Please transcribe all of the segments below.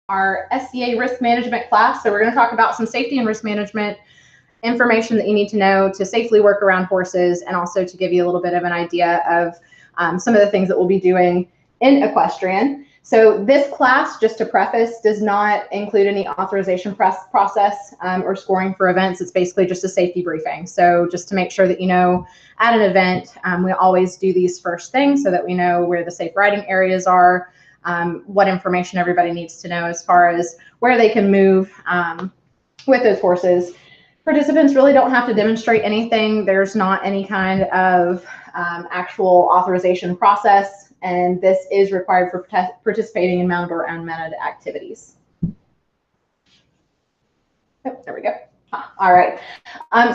our SCA risk management class. So we're going to talk about some safety and risk management information that you need to know to safely work around horses, and also to give you a little bit of an idea of some of the things that we'll be doing in equestrian. So this class, just to preface, does not include any authorization process or scoring for events. It's basically just a safety briefing. So just to make sure that you know at an event, we always do these first things so that we know where the safe riding areas are, what information everybody needs to know as far as where they can move with those horses. Participants really don't have to demonstrate anything. There's not any kind of actual authorization process, and this is required for participating in mounted or unmounted activities. Oh, there we go. All right.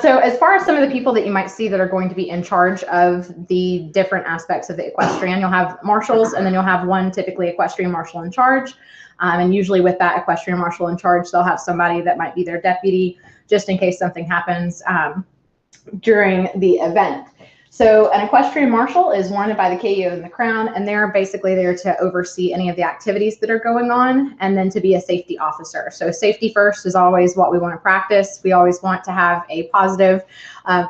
So as far as some of the people that you might see that are going to be in charge of the different aspects of the equestrian, you'll have marshals, and then you'll have one typically equestrian marshal in charge. And usually with that equestrian marshal in charge, they'll have somebody that might be their deputy just in case something happens during the event. So an equestrian marshal is wanted by the KU and the Crown, and they're basically there to oversee any of the activities that are going on, and then to be a safety officer. So safety first is always what we want to practice. We always want to have a positive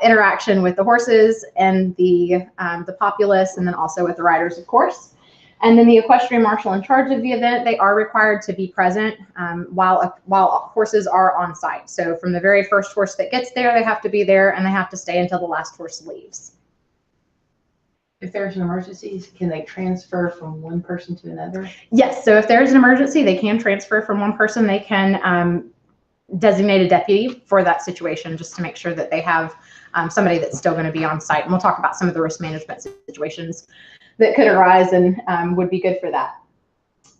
interaction with the horses and the populace, and then also with the riders, of course. And then the equestrian marshal in charge of the event, they are required to be present while horses are on site. So from the very first horse that gets there, they have to be there, and they have to stay until the last horse leaves. If there's an emergency, can they transfer from one person to another? Yes, so if there's an emergency, they can transfer from one person. They can designate a deputy for that situation, just to make sure that they have somebody that's still going to be on site. And we'll talk about some of the risk management situations that could arise and would be good for that.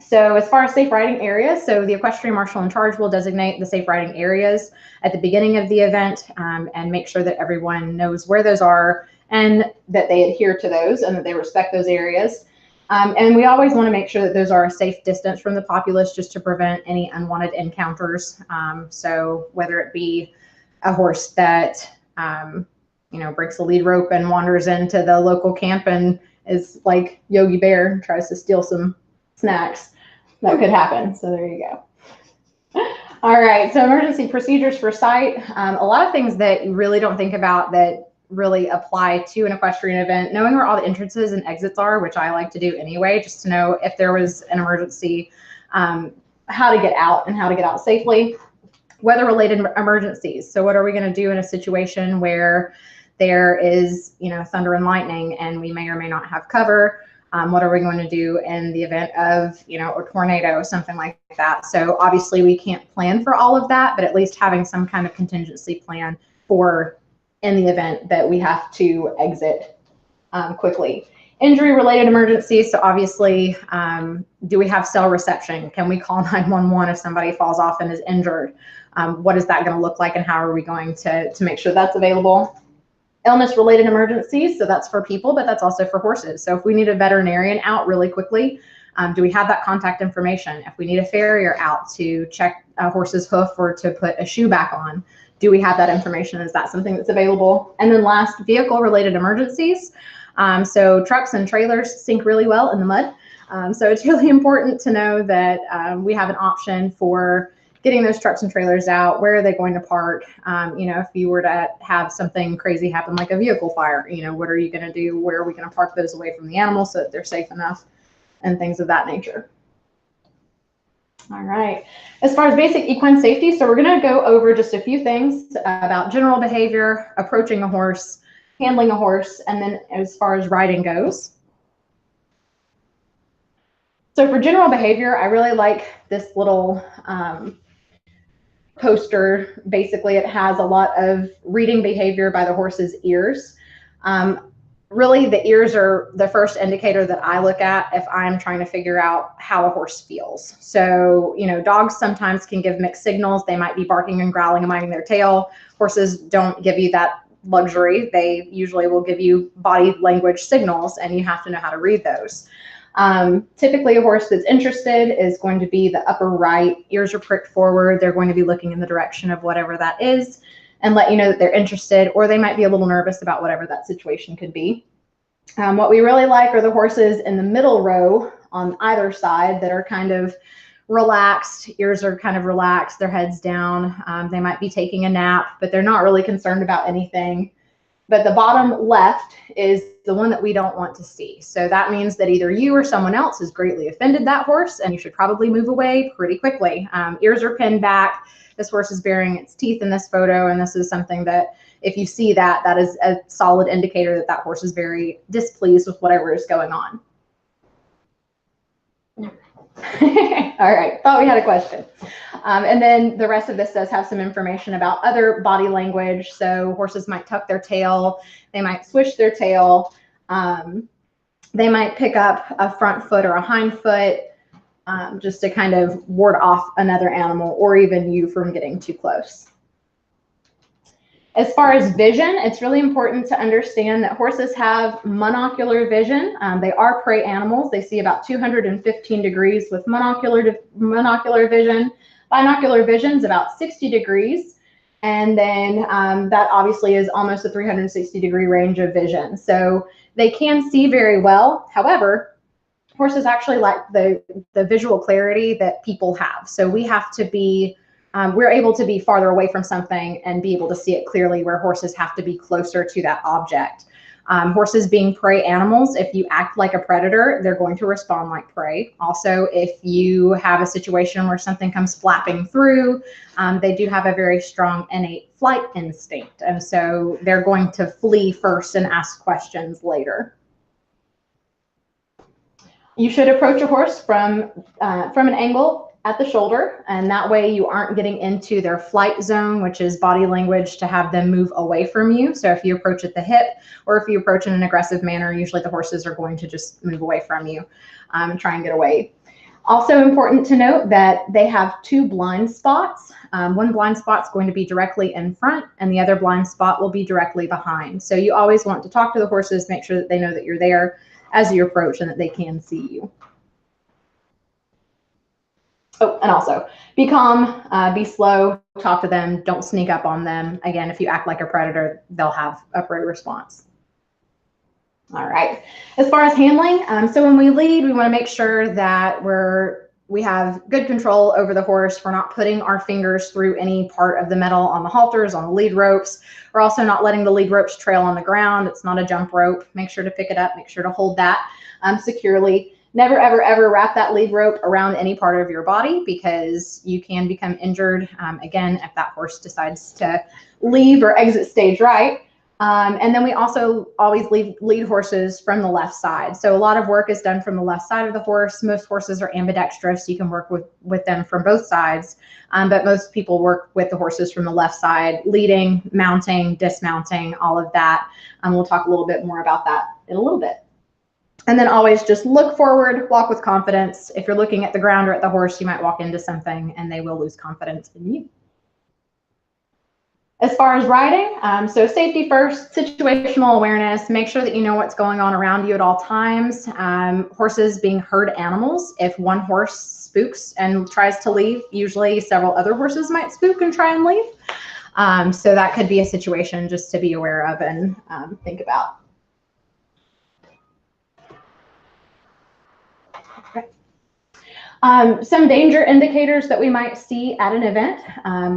So as far as safe riding areas, so the equestrian marshal in charge will designate the safe riding areas at the beginning of the event and make sure that everyone knows where those are, and that they adhere to those, and that they respect those areas. And we always want to make sure that those are a safe distance from the populace, just to prevent any unwanted encounters. So whether it be a horse that breaks the lead rope and wanders into the local camp and is like Yogi Bear and tries to steal some snacks, that could happen. So there you go. All right, so emergency procedures for site. A lot of things that you really don't think about that really apply to an equestrian event. Knowing where all the entrances and exits are, which I like to do anyway, just to know if there was an emergency, how to get out and how to get out safely. Weather-related emergencies. So what are we going to do in a situation where there is, thunder and lightning, and we may or may not have cover? What are we going to do in the event of, a tornado, something like that? So obviously we can't plan for all of that, but at least having some kind of contingency plan for in the event that we have to exit quickly. Injury-related emergencies. So obviously, do we have cell reception? Can we call 911 if somebody falls off and is injured? What is that going to look like, and how are we going to make sure that's available? Illness-related emergencies. So that's for people, but that's also for horses. So if we need a veterinarian out really quickly, do we have that contact information? If we need a farrier out to check a horse's hoof or to put a shoe back on, do we have that information? Is that something that's available? And then last, vehicle-related emergencies. So trucks and trailers sink really well in the mud. So it's really important to know that we have an option for getting those trucks and trailers out. Where are they going to park? If you were to have something crazy happen, like a vehicle fire, what are you going to do? Where are we going to park those away from the animals so that they're safe enough, and things of that nature. All right. As far as basic equine safety, so we're going to go over just a few things about general behavior, approaching a horse, handling a horse, and then as far as riding goes. So for general behavior, I really like this little poster. Basically, it has a lot of reading behavior by the horse's ears. Really, the ears are the first indicator that I look at if I'm trying to figure out how a horse feels. So, dogs sometimes can give mixed signals. They might be barking and growling and wagging their tail. Horses don't give you that luxury. They usually will give you body language signals, and you have to know how to read those. Typically, a horse that's interested is going to be the upper right. Ears are pricked forward. They're going to be looking in the direction of whatever that is, and let you know that they're interested, or they might be a little nervous about whatever that situation could be. What we really like are the horses in the middle row on either side that are kind of relaxed, ears are kind of relaxed, their head's down. They might be taking a nap, but they're not really concerned about anything. But the bottom left is the one that we don't want to see. So that means that either you or someone else has greatly offended that horse, and you should probably move away pretty quickly. Ears are pinned back. This horse is baring its teeth in this photo, and this is something that if you see that, that is a solid indicator that that horse is very displeased with whatever is going on. All right, thought we had a question. And then the rest of this does have some information about other body language. So horses might tuck their tail, they might swish their tail, they might pick up a front foot or a hind foot just to kind of ward off another animal or even you from getting too close. As far as vision, it's really important to understand that horses have monocular vision. They are prey animals. They see about 215 degrees with monocular vision. Binocular vision is about 60 degrees. And then that obviously is almost a 360-degree range of vision. So they can see very well. However, horses actually like the visual clarity that people have. So we have to be we're able to be farther away from something and be able to see it clearly, where horses have to be closer to that object. Horses being prey animals, if you act like a predator, they're going to respond like prey. Also, if you have a situation where something comes flapping through, they do have a very strong innate flight instinct. And so they're going to flee first and ask questions later. You should approach a horse from an angle at the shoulder, and that way you aren't getting into their flight zone, which is body language to have them move away from you. So if you approach at the hip or if you approach in an aggressive manner, usually the horses are going to just move away from you and try and get away. Also important to note that they have two blind spots. One blind spot is going to be directly in front and the other blind spot will be directly behind. So you always want to talk to the horses, make sure that they know that you're there as you approach and that they can see you. Oh, and also be calm, be slow, talk to them, don't sneak up on them. Again, if you act like a predator, they'll have a prey response. All right, as far as handling, so when we lead, we want to make sure that we have good control over the horse. We're not putting our fingers through any part of the metal on the halters, on the lead ropes. We're also not letting the lead ropes trail on the ground. It's not a jump rope. Make sure to pick it up, make sure to hold that securely. Never, ever, ever wrap that lead rope around any part of your body because you can become injured, again, if that horse decides to leave or exit stage right. And then we also always lead horses from the left side. So a lot of work is done from the left side of the horse. Most horses are ambidextrous. You can work with them from both sides, but most people work with the horses from the left side, leading, mounting, dismounting, all of that. We'll talk a little bit more about that in a little bit. And then always just look forward, walk with confidence. If you're looking at the ground or at the horse, you might walk into something and they will lose confidence in you. As far as riding, so safety first, situational awareness, make sure that you know what's going on around you at all times. Horses being herd animals, if one horse spooks and tries to leave, usually several other horses might spook and try and leave. So that could be a situation just to be aware of and think about. Some danger indicators that we might see at an event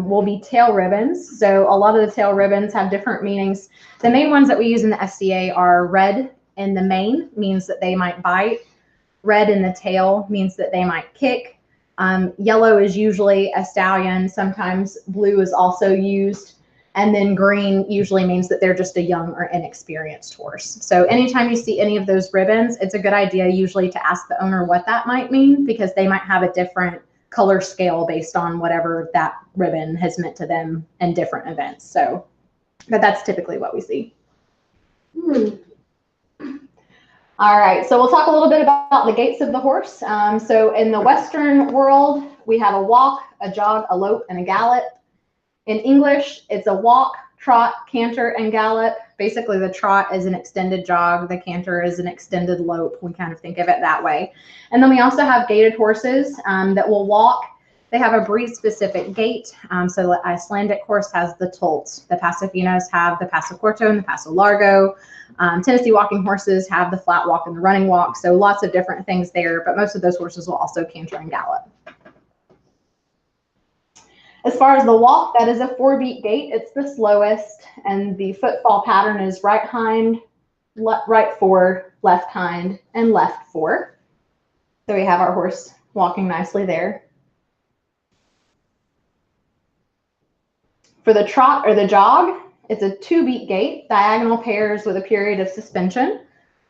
will be tail ribbons. So a lot of the tail ribbons have different meanings. The main ones that we use in the SCA are red in the mane, means that they might bite. Red in the tail means that they might kick. Yellow is usually a stallion. Sometimes blue is also used. And then green usually means that they're just a young or inexperienced horse. So anytime you see any of those ribbons, it's a good idea usually to ask the owner what that might mean, because they might have a different color scale based on whatever that ribbon has meant to them in different events. So, but that's typically what we see. All right, so we'll talk a little bit about the gaits of the horse. So in the Western world, we have a walk, a jog, a lope, and a gallop. In English, it's a walk, trot, canter, and gallop. Basically, the trot is an extended jog. The canter is an extended lope. We kind of think of it that way. And then we also have gaited horses that will walk. They have a breed-specific gait. So the Icelandic horse has the tolt. The Paso Finos have the Paso Corto and the Paso Largo. Tennessee walking horses have the flat walk and the running walk. So lots of different things there, but most of those horses will also canter and gallop. As far as the walk, that is a 4-beat gait. It's the slowest, and the footfall pattern is right hind, right forward, left hind, and left forward. So we have our horse walking nicely there. For the trot or the jog, it's a 2-beat gait, diagonal pairs with a period of suspension,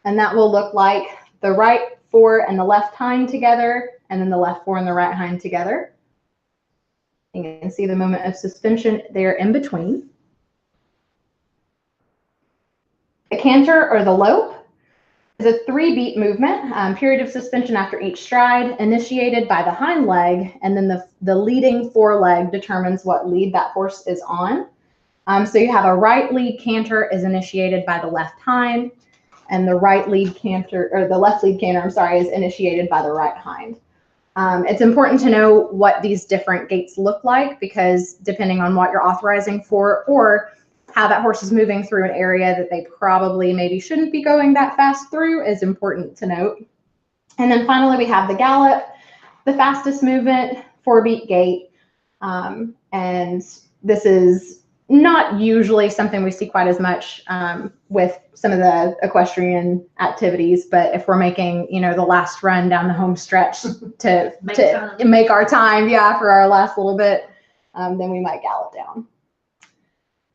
and that will look like the right fore and the left hind together, and then the left fore and the right hind together. You can see the moment of suspension there in between. The canter or the lope is a 3-beat movement, period of suspension after each stride, initiated by the hind leg, and then the leading foreleg determines what lead that horse is on. So you have a right lead canter is initiated by the left hind, and the right lead canter, or the left lead canter, I'm sorry, is initiated by the right hind. It's important to know what these different gaits look like, because depending on what you're authorizing for or how that horse is moving through an area that they probably maybe shouldn't be going that fast through is important to note. And then finally, we have the gallop, the fastest movement, 4-beat gait. And this is not usually something we see quite as much with some of the equestrian activities, but if we're making, you know, the last run down the home stretch to make our time, yeah, for our last little bit, then we might gallop down.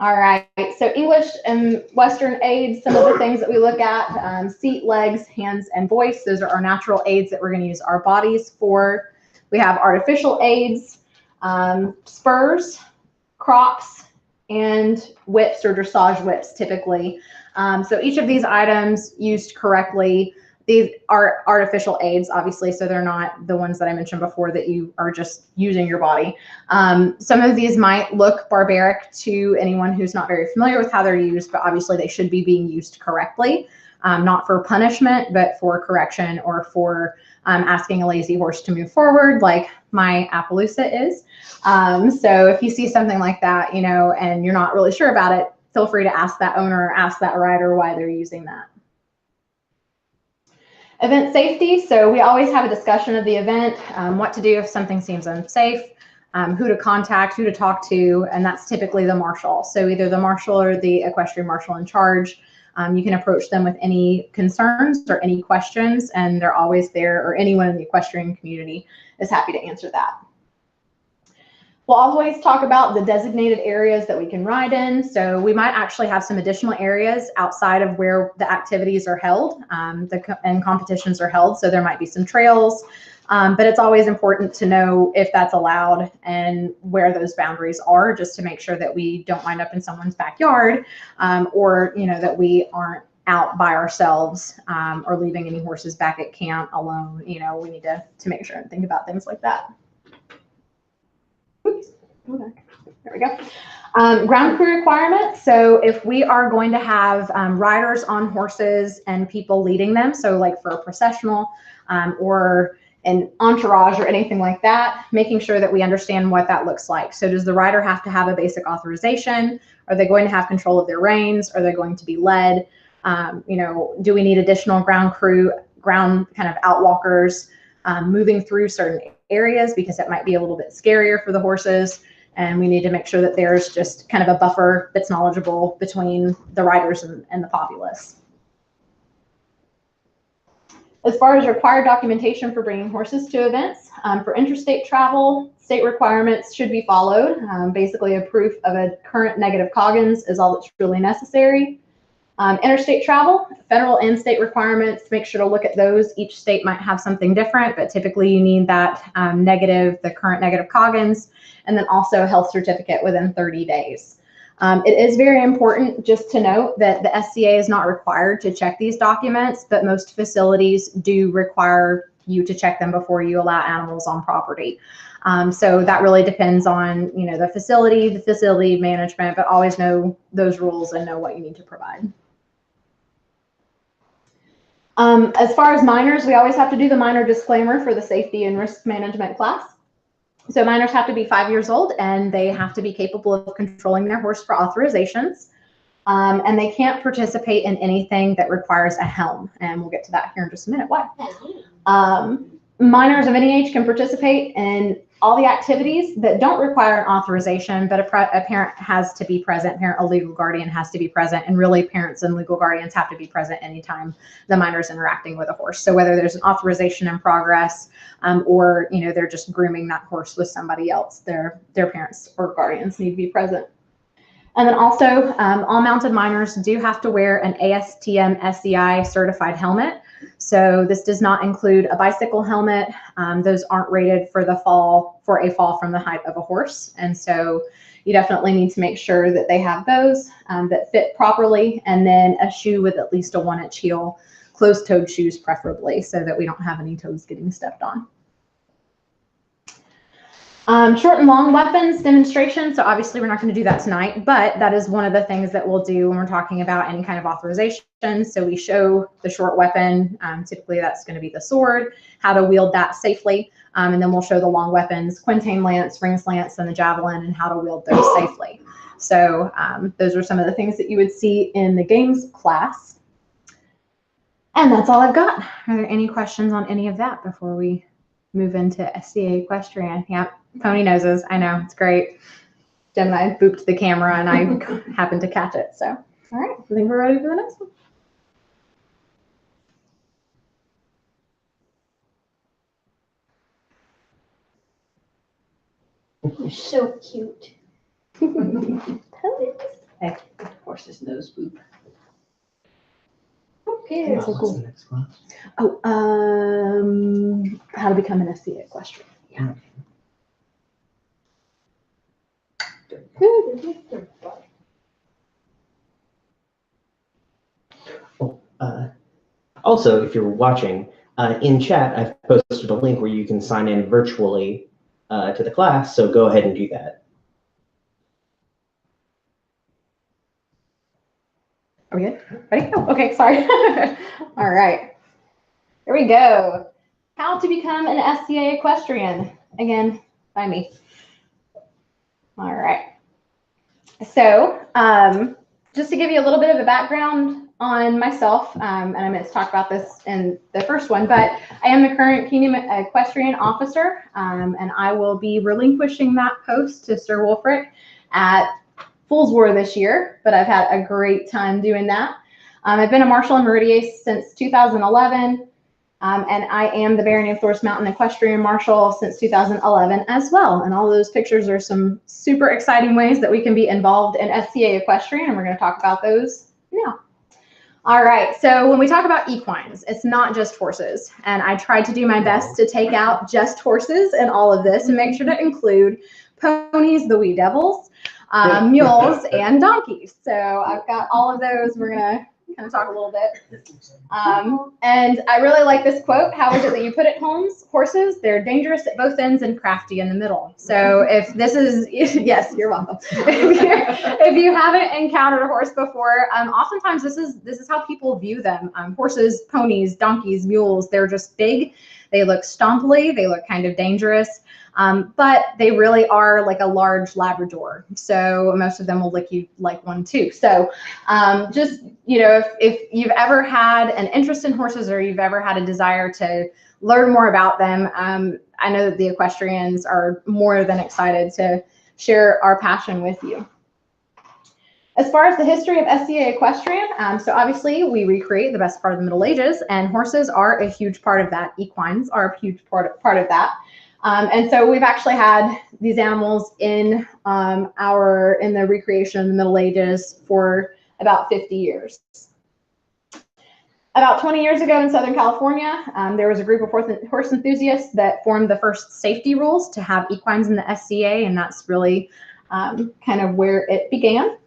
All right, so English and Western aids, some of the things that we look at, seat, legs, hands, and voice. Those are our natural aids that we're going to use our bodies for. We have artificial aids, spurs, crops, and whips or dressage whips typically. So each of these items used correctly, these are artificial aids, obviously, so they're not the ones that I mentioned before that you are just using your body. Some of these might look barbaric to anyone who's not very familiar with how they're used, but obviously they should be being used correctly, not for punishment, but for correction or for asking a lazy horse to move forward, like my Appaloosa is. So if you see something like that, you know, and you're not really sure about it, feel free to ask that owner or ask that rider why they're using that. Event safety. So we always have a discussion of the event, what to do if something seems unsafe, who to contact, who to talk to, and that's typically the marshal. So either the marshal or the equestrian marshal in charge. You can approach them with any concerns or any questions, and they're always there, or anyone in the equestrian community is happy to answer that. We'll always talk about the designated areas that we can ride in. So we might actually have some additional areas outside of where the activities are held and competitions are held. So there might be some trails, but it's always important to know if that's allowed and where those boundaries are, just to make sure that we don't wind up in someone's backyard, or, you know, that we aren't out by ourselves, or leaving any horses back at camp alone. You know, we need to make sure and think about things like that. Oops. Okay. There we go. Ground crew requirements. So if we are going to have riders on horses and people leading them, so like for a processional or an entourage or anything like that, making sure that we understand what that looks like. So does the rider have to have a basic authorization? Are they going to have control of their reins? Are they going to be led? You know, do we need additional ground crew, ground kind of outwalkers moving through certain areas, because it might be a little bit scarier for the horses, and we need to make sure that there's just kind of a buffer that's knowledgeable between the riders and the populace. As far as required documentation for bringing horses to events, for interstate travel, state requirements should be followed. Basically, a proof of a current negative Coggins is all that's truly necessary. Interstate travel, federal and state requirements, make sure to look at those. Each state might have something different, but typically you need that the current negative Coggins, and then also a health certificate within 30 days. It is very important just to note that the SCA is not required to check these documents, but most facilities do require you to check them before you allow animals on property. So that really depends on, you know, the facility management, but always know those rules and know what you need to provide. As far as minors, we always have to do the minor disclaimer for the safety and risk management class. So minors have to be 5 years old, and they have to be capable of controlling their horse for authorizations. And they can't participate in anything that requires a helm. And we'll get to that here in just a minute. Why? Minors of any age can participate in all the activities that don't require an authorization, but a parent has to be present, a legal guardian has to be present, and really parents and legal guardians have to be present anytime the minor is interacting with a horse. So whether there's an authorization in progress or they're just grooming that horse with somebody else, their parents or guardians need to be present. And then also, all mounted minors do have to wear an ASTM SCI certified helmet. So this does not include a bicycle helmet. Those aren't rated for a fall from the height of a horse. And so you definitely need to make sure that they have those that fit properly, and then a shoe with at least a 1-inch heel, closed-toed shoes preferably, so that we don't have any toes getting stepped on. Short and long weapons demonstration. So obviously we're not going to do that tonight, but that is one of the things that we'll do when we're talking about any kind of authorization. So we show the short weapon, typically that's going to be the sword, how to wield that safely. And then we'll show the long weapons, quintain lance, rings lance, and the javelin, and how to wield those safely. So those are some of the things that you would see in the games class. And that's all I've got. Are there any questions on any of that before we move into SCA equestrian? Yep. Pony noses. I know. It's great. Jen and I booped the camera and I happened to catch it. So, all right. I think we're ready for the next one. You're so cute. Ponies. Hey, horse's nose boop. Okay. What's So cool. the next class? Oh, how to become an SCA equestrian. Yeah. Also, if you're watching, in chat, I've posted a link where you can sign in virtually to the class, so go ahead and do that. Are we good? Ready? Oh, okay, sorry. All right. Here we go. How to become an SCA equestrian. Again, by me. All right. So just to give you a little bit of a background on myself, and I'm going to talk about this in the first one, but I am the current Kingdom Equestrian Officer, and I will be relinquishing that post to Sir Wolfric at Fool's War this year, but I've had a great time doing that. I've been a Marshal in Meridian since 2011, and I am the Barony of Thor's Mountain Equestrian Marshal since 2011 as well. And all those pictures are some super exciting ways that we can be involved in SCA equestrian, and we're going to talk about those now. All right, so when we talk about equines, it's not just horses, and I tried to do my best to take out just horses in all of this and make sure to include ponies, the wee devils, mules, and donkeys. So I've got all of those. We're going to kind of talk a little bit. And I really like this quote. How is it that you put it, Holmes? Horses, they're dangerous at both ends and crafty in the middle. So if this is, yes, you're welcome. If you haven't encountered a horse before, oftentimes this is how people view them. Horses, ponies, donkeys, mules, they're just big. They look stompily. They look kind of dangerous. But they really are like a large Labrador. So most of them will lick you like one too. So just, if you've ever had an interest in horses or you've ever had a desire to learn more about them, I know that the equestrians are more than excited to share our passion with you. As far as the history of SCA equestrian, so obviously we recreate the best part of the Middle Ages, and horses are a huge part of that. Equines are a huge part of that. And so we've actually had these animals in the recreation in the Middle Ages for about 50 years. About 20 years ago in Southern California, there was a group of horse enthusiasts that formed the first safety rules to have equines in the SCA, and that's really kind of where it began.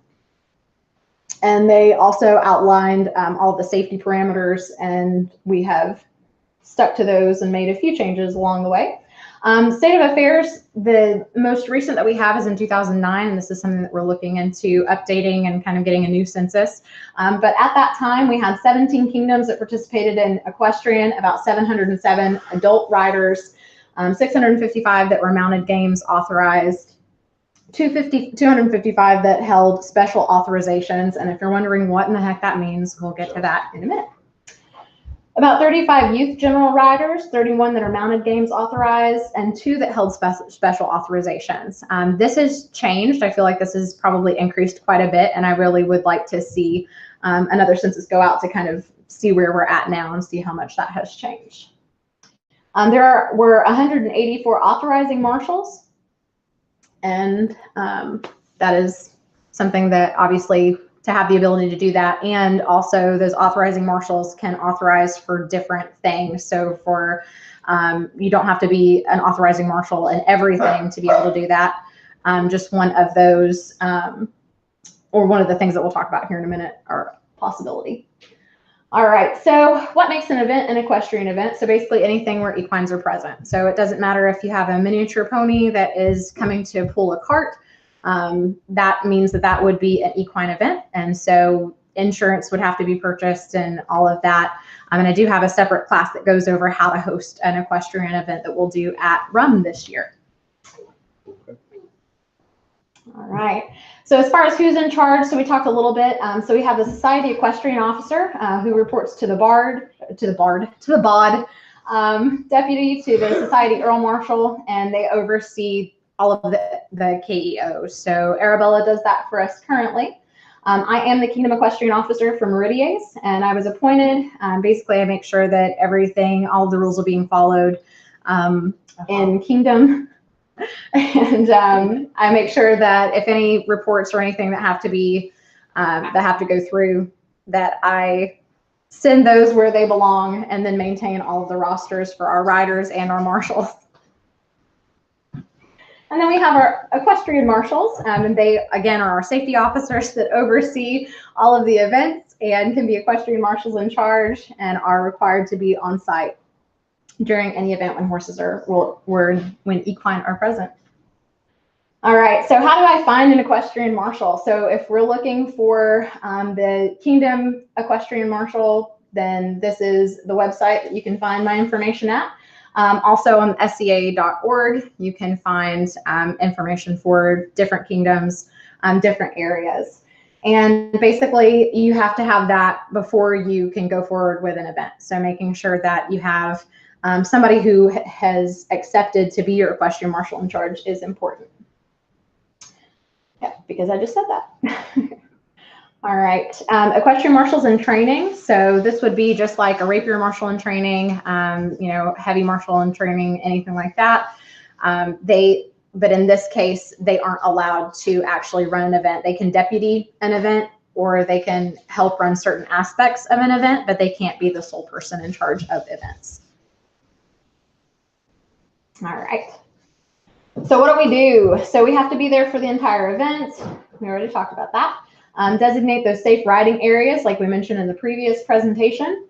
And they also outlined all the safety parameters, and we have stuck to those and made a few changes along the way. State of affairs, the most recent that we have is in 2009, and this is something that we're looking into updating and kind of getting a new census. But at that time, we had 17 kingdoms that participated in equestrian, about 707 adult riders, 655 that were mounted games authorized, 255 that held special authorizations. And if you're wondering what in the heck that means, we'll get to that in a minute. About 35 youth general riders, 31 that are mounted games authorized, and 2 that held special authorizations. This has changed. I feel like this has probably increased quite a bit, and I really would like to see another census go out to kind of see where we're at now and see how much that has changed. There were 184 authorizing marshals, and that is something that obviously to have the ability to do that, and also those authorizing marshals can authorize for different things. So for you don't have to be an authorizing marshal in everything to be able to do that. Just one of those, or one of the things that we'll talk about here in a minute, are a possibility. All right, so what makes an event an equestrian event? So basically anything where equines are present. So it doesn't matter if you have a miniature pony that is coming to pull a cart. That means that that would be an equine event, and so insurance would have to be purchased and all of that. And I do have a separate class that goes over how to host an equestrian event that we'll do at R.U.M this year. All right. So as far as who's in charge, so we talked a little bit. So we have the Society Equestrian Officer who reports to the BOD, deputy to the Society Earl Marshal, and they oversee all of the KEOs. So Arabella does that for us currently. I am the Kingdom Equestrian Officer for Meridies, and I was appointed. Basically, I make sure that everything, all of the rules are being followed in Kingdom. And I make sure that if any reports or anything that have to be, that have to go through, that I send those where they belong and then maintain all of the rosters for our riders and our marshals. And then we have our equestrian marshals, and they, again, are our safety officers that oversee all of the events and can be equestrian marshals in charge and are required to be on site during any event when horses are, when equine are present. All right, so how do I find an equestrian marshal? So if we're looking for the Kingdom Equestrian Marshal, then this is the website that you can find my information at. Also on SCA.org, you can find information for different kingdoms, different areas. And basically, you have to have that before you can go forward with an event. So making sure that you have somebody who has accepted to be your equestrian marshal in charge is important. Yeah, because I just said that. All right, equestrian marshals in training. So this would be just like a rapier marshal in training, you know, heavy marshal in training, anything like that. But in this case, they aren't allowed to actually run an event. They can deputy an event, or they can help run certain aspects of an event, but they can't be the sole person in charge of events. All right. So what do we do? So we have to be there for the entire event. We already talked about that. Designate those safe riding areas like we mentioned in the previous presentation.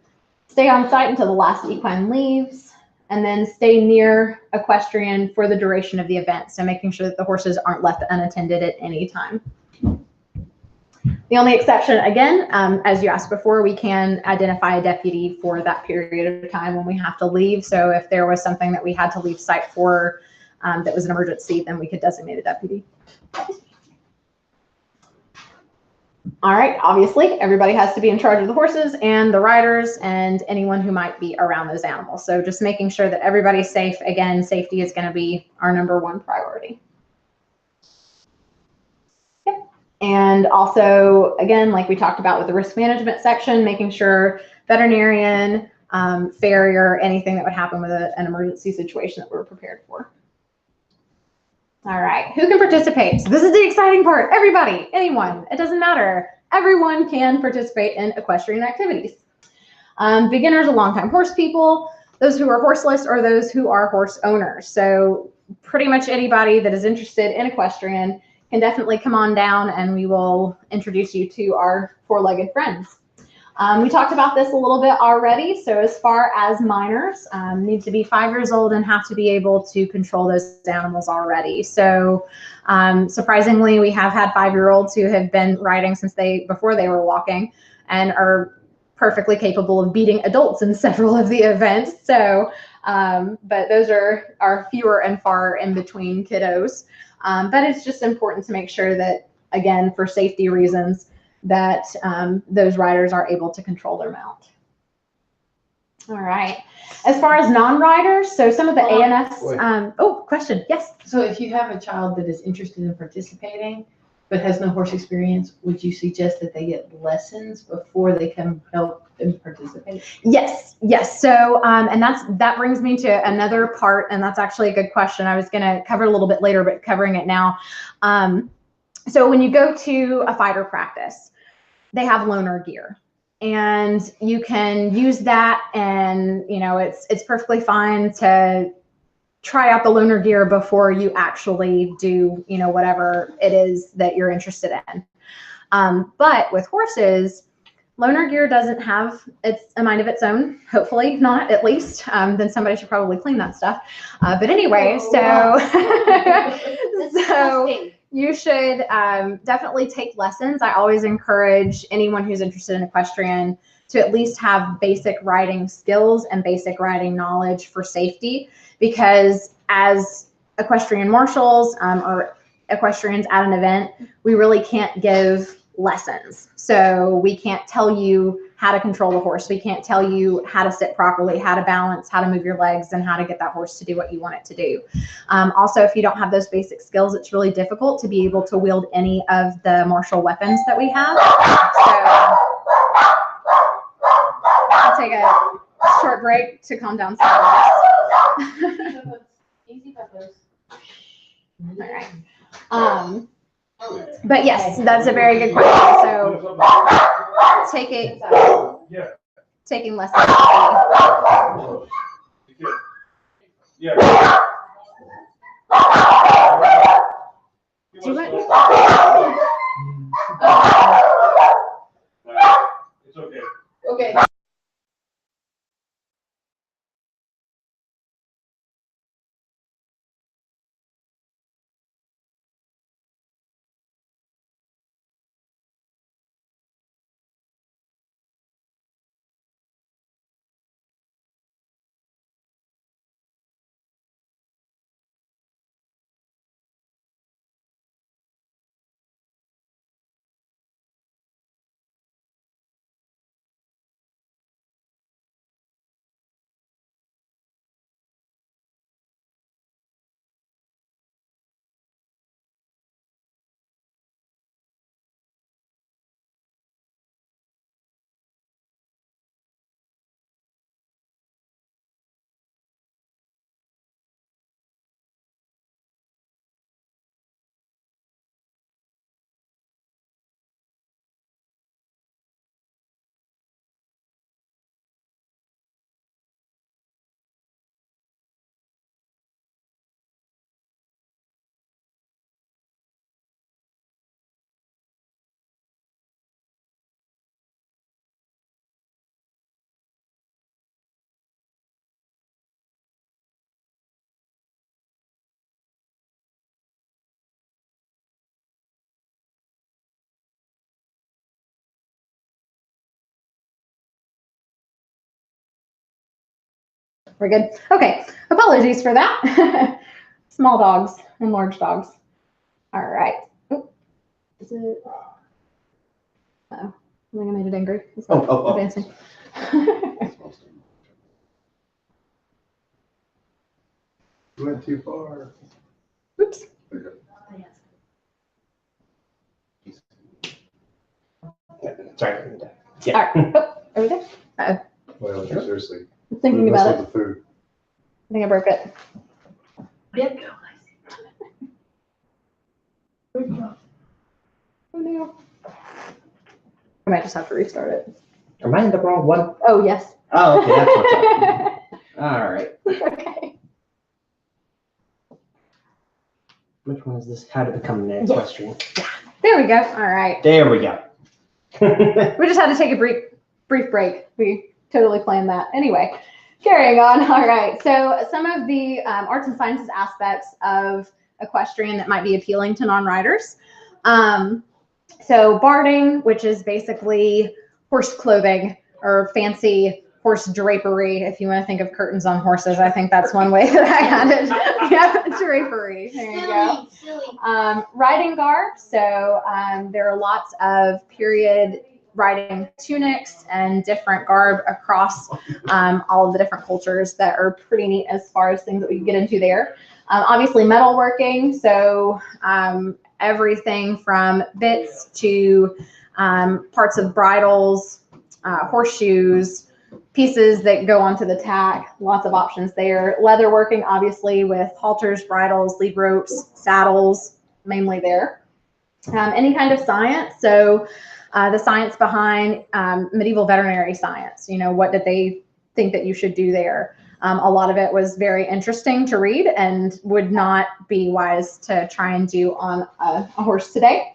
Stay on site until the last equine leaves, and then stay near equestrian for the duration of the event. So making sure that the horses aren't left unattended at any time. The only exception, again, as you asked before, we can identify a deputy for that period of time when we have to leave. So if there was something that we had to leave site for that was an emergency, then we could designate a deputy. All right, obviously, everybody has to be in charge of the horses and the riders and anyone who might be around those animals. So just making sure that everybody's safe. Again, safety is going to be our #1 priority. Yep. And also, again, like we talked about with the risk management section, making sure veterinarian, farrier, anything that would happen with an emergency situation that we're prepared for. All right, who can participate? So this is the exciting part. Everybody, anyone, it doesn't matter. Everyone can participate in equestrian activities. Beginners are longtime horse people, those who are horseless, or those who are horse owners. So pretty much anybody that is interested in equestrian can definitely come on down and we will introduce you to our four-legged friends. We talked about this a little bit already. So as far as minors, need to be 5 years old and have to be able to control those animals already. So surprisingly, we have had 5-year-olds who have been riding since before they were walking and are perfectly capable of beating adults in several of the events. So, but those are fewer and far in between kiddos. But it's just important to make sure that, again, for safety reasons, that those riders are able to control their mount. All right. As far as non-riders, so some of the Hold on. ANS, question. Yes. So if you have a child that is interested in participating, but has no horse experience, would you suggest that they get lessons before they come help them participate? Yes. So, and that brings me to another part, and that's actually a good question. I was going to cover it a little bit later, but covering it now. So when you go to a fighter practice, they have loaner gear. And you can use that, and it's perfectly fine to try out the loaner gear before you actually do whatever it is that you're interested in. But with horses, loaner gear doesn't have a mind of its own. Hopefully not, at least. Then somebody should probably clean that stuff. But anyway, so you should definitely take lessons. I always encourage anyone who's interested in equestrian to at least have basic riding skills and basic riding knowledge for safety, because as equestrian marshals or equestrians at an event, we really can't give lessons. So we can't tell you how to control the horse. We can't tell you how to sit properly, how to balance, how to move your legs, and how to get that horse to do what you want it to do. Also, if you don't have those basic skills, it's really difficult to be able to wield any of the martial weapons that we have. So I'll take a short break to calm down some of Easy peppers. All right. But yes, that's a very good question. So taking lessons. Yeah. Do you want? It's okay. Okay. We're good. Okay. Apologies for that. Small dogs and large dogs. All right. Oh, is it? Uh-oh. I think I made it angry. It's not advancing. You went too far. Oops. Sorry. All right. Oh, are we there? Uh-oh. Well, seriously. I'm thinking about it. The food. I think I broke it. Oh no. I might just have to restart it. Am I in the wrong one? Oh, yes. Oh, okay, that's what's up. All right. Okay. Which one is this? How to become an equestrian? There we go. All right. There we go. We just had to take a brief break. We totally planned that. Anyway, carrying on. All right. So some of the arts and sciences aspects of equestrian that might be appealing to non-riders. So barding, which is basically horse clothing or fancy horse drapery. If you want to think of curtains on horses, I think that's one way that I had it. Yeah, drapery. There you go. Silly. Riding garb. So there are lots of period riding tunics and different garb across all of the different cultures that are pretty neat as far as things that we can get into there. Obviously metalworking, so everything from bits to parts of bridles, horseshoes, pieces that go onto the tack, lots of options there. Leatherworking, obviously, with halters, bridles, lead ropes, saddles, mainly there. Any kind of science, so the science behind medieval veterinary science, what did they think that you should do there? A lot of it was very interesting to read and would not be wise to try and do on a horse today.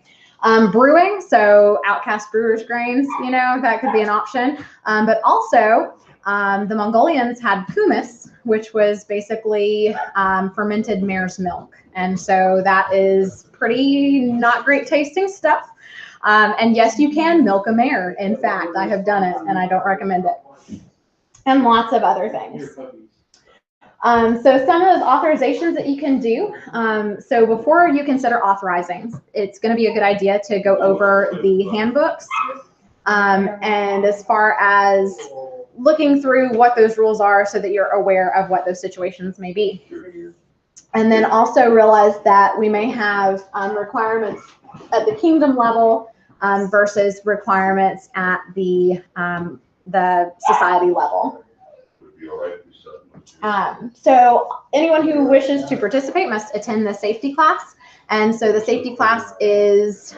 Brewing, so outcast brewer's grains, that could be an option. But also, the Mongolians had pumice, which was basically fermented mare's milk. And so that is pretty not great tasting stuff. And yes, you can milk a mare. In fact, I have done it and I don't recommend it. And lots of other things. So some of those authorizations that you can do. So before you consider authorizing, it's going to be a good idea to go over the handbooks. And as far as looking through what those rules are so that you're aware of what those situations may be. And then also realize that we may have requirements at the kingdom level versus requirements at the society level. So anyone who wishes to participate must attend the safety class. And so the safety class is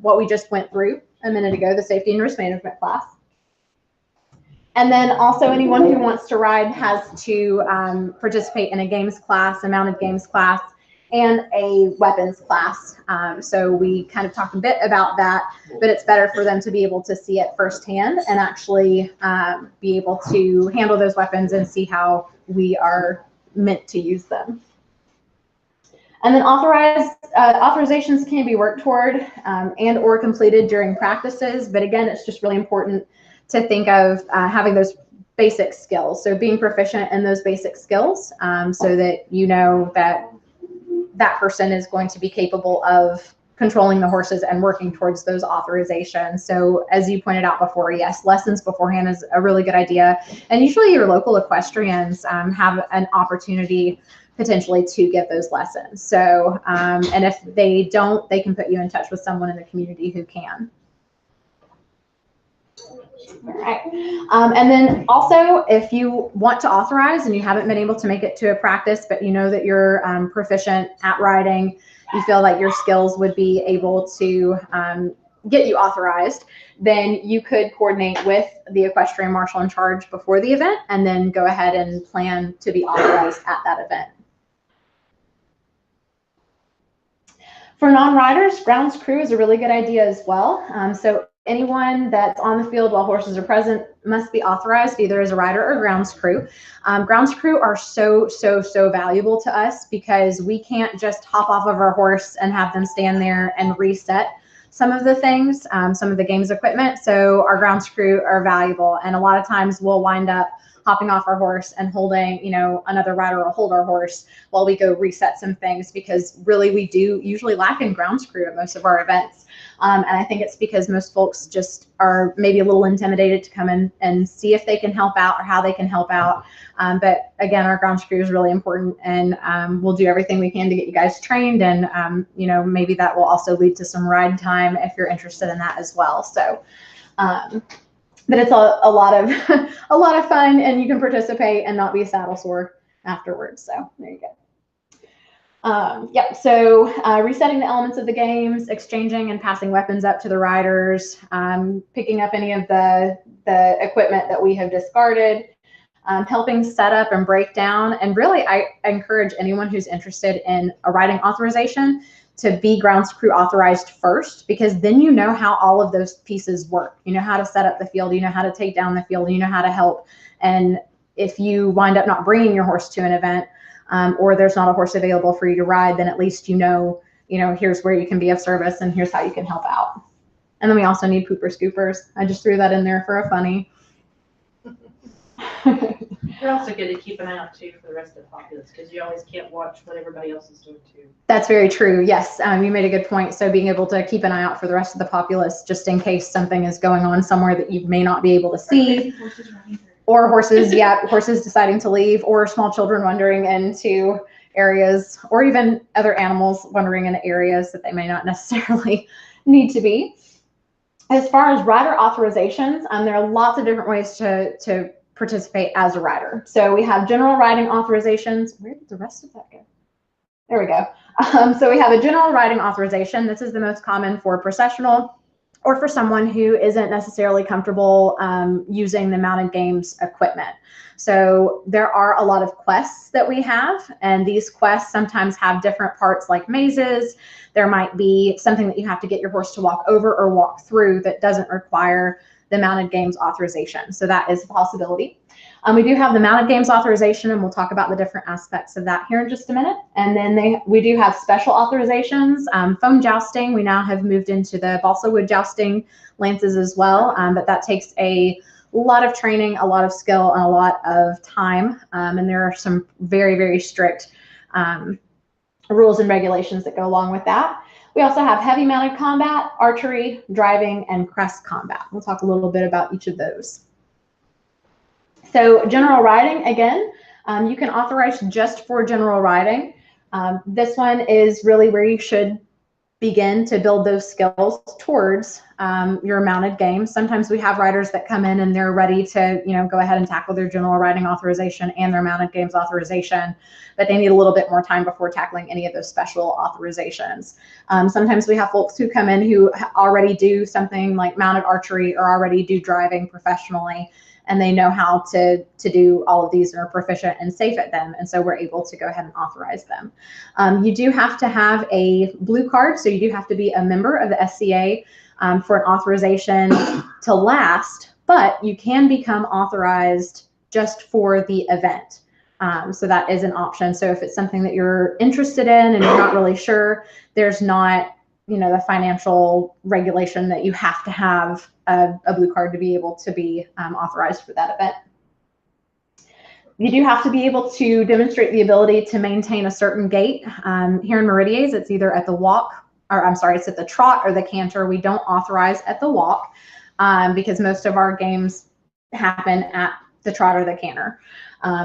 what we just went through a minute ago, the safety and risk management class. And then also anyone who wants to ride has to participate in a games class, a mounted games class, and a weapons class. So we kind of talked a bit about that, but it's better for them to be able to see it firsthand and actually be able to handle those weapons and see how we are meant to use them. And then authorizations can be worked toward and or completed during practices. But again, it's just really important to think of having those basic skills. So being proficient in those basic skills so that you know that that person is going to be capable of controlling the horses and working towards those authorizations. So as you pointed out before, yes, lessons beforehand is a really good idea. And usually your local equestrians have an opportunity potentially to get those lessons. So, and if they don't, they can put you in touch with someone in the community who can. All right. And then also, if you want to authorize and you haven't been able to make it to a practice, but you know that you're proficient at riding, you feel like your skills would be able to get you authorized, then you could coordinate with the equestrian marshal in charge before the event and then go ahead and plan to be authorized at that event. For non-riders, grounds crew is a really good idea as well. So anyone that's on the field while horses are present must be authorized either as a rider or grounds crew. Grounds crew are so valuable to us because we can't just hop off of our horse and have them stand there and reset some of the things, some of the games equipment. So our grounds crew are valuable, and a lot of times we'll wind up hopping off our horse and holding, another rider will hold our horse while we go reset some things, because really we do usually lack in grounds crew at most of our events. And I think it's because most folks just are maybe a little intimidated to come in and see if they can help out or how they can help out. But again, our grounds crew is really important, and we'll do everything we can to get you guys trained. And, maybe that will also lead to some ride time if you're interested in that as well. So, but it's a lot of fun, and you can participate and not be saddle sore afterwards. So there you go. So resetting the elements of the games, exchanging and passing weapons up to the riders, picking up any of the equipment that we have discarded, helping set up and break down. And really, I encourage anyone who's interested in a riding authorization to be grounds crew authorized first, because then you know how all of those pieces work. You know how to set up the field, you know how to take down the field, you know how to help. And if you wind up not bringing your horse to an event, or there's not a horse available for you to ride, then at least here's where you can be of service and here's how you can help out. And then we also need pooper scoopers. I just threw that in there for a funny. You're also good to keep an eye out too for the rest of the populace, because you always can't watch what everybody else is doing too. That's very true. Yes, you made a good point. So being able to keep an eye out for the rest of the populace, just in case something is going on somewhere that you may not be able to see, or horses, yeah, horses deciding to leave, or small children wandering into areas, or even other animals wandering into areas that they may not necessarily need to be. As far as rider authorizations, there are lots of different ways to participate as a rider. So we have general riding authorizations. Where did the rest of that go? There we go. So we have a general riding authorization. This is the most common for processional or for someone who isn't necessarily comfortable using the mounted games equipment. So there are a lot of quests that we have, and these quests sometimes have different parts like mazes. There might be something that you have to get your horse to walk over or walk through that doesn't require the mounted games authorization. So that is a possibility. We do have the mounted games authorization, and we'll talk about the different aspects of that here in just a minute. And then we do have special authorizations. Foam jousting, we now have moved into the balsa wood jousting lances as well, but that takes a lot of training, a lot of skill, and a lot of time. And there are some very, very strict rules and regulations that go along with that. We also have heavy mounted combat, archery, driving, and crest combat. We'll talk a little bit about each of those. So general riding, again, you can authorize just for general riding. This one is really where you should begin to build those skills towards your mounted game. Sometimes we have riders that come in and they're ready to, go ahead and tackle their general riding authorization and their mounted games authorization, but they need a little bit more time before tackling any of those special authorizations. Sometimes we have folks who come in who already do something like mounted archery or already do driving professionally, and they know how to do all of these and are proficient and safe at them. And so we're able to go ahead and authorize them. You do have to have a blue card. So you do have to be a member of the SCA for an authorization to last, but you can become authorized just for the event. So that is an option. So if it's something that you're interested in and you're not really sure, there's not, the financial regulation that you have to have a blue card to be able to be authorized for that event. You do have to be able to demonstrate the ability to maintain a certain gait. Here in Meridies, it's either at the walk, or I'm sorry, it's at the trot or the canter. We don't authorize at the walk because most of our games happen at the trot or the canter,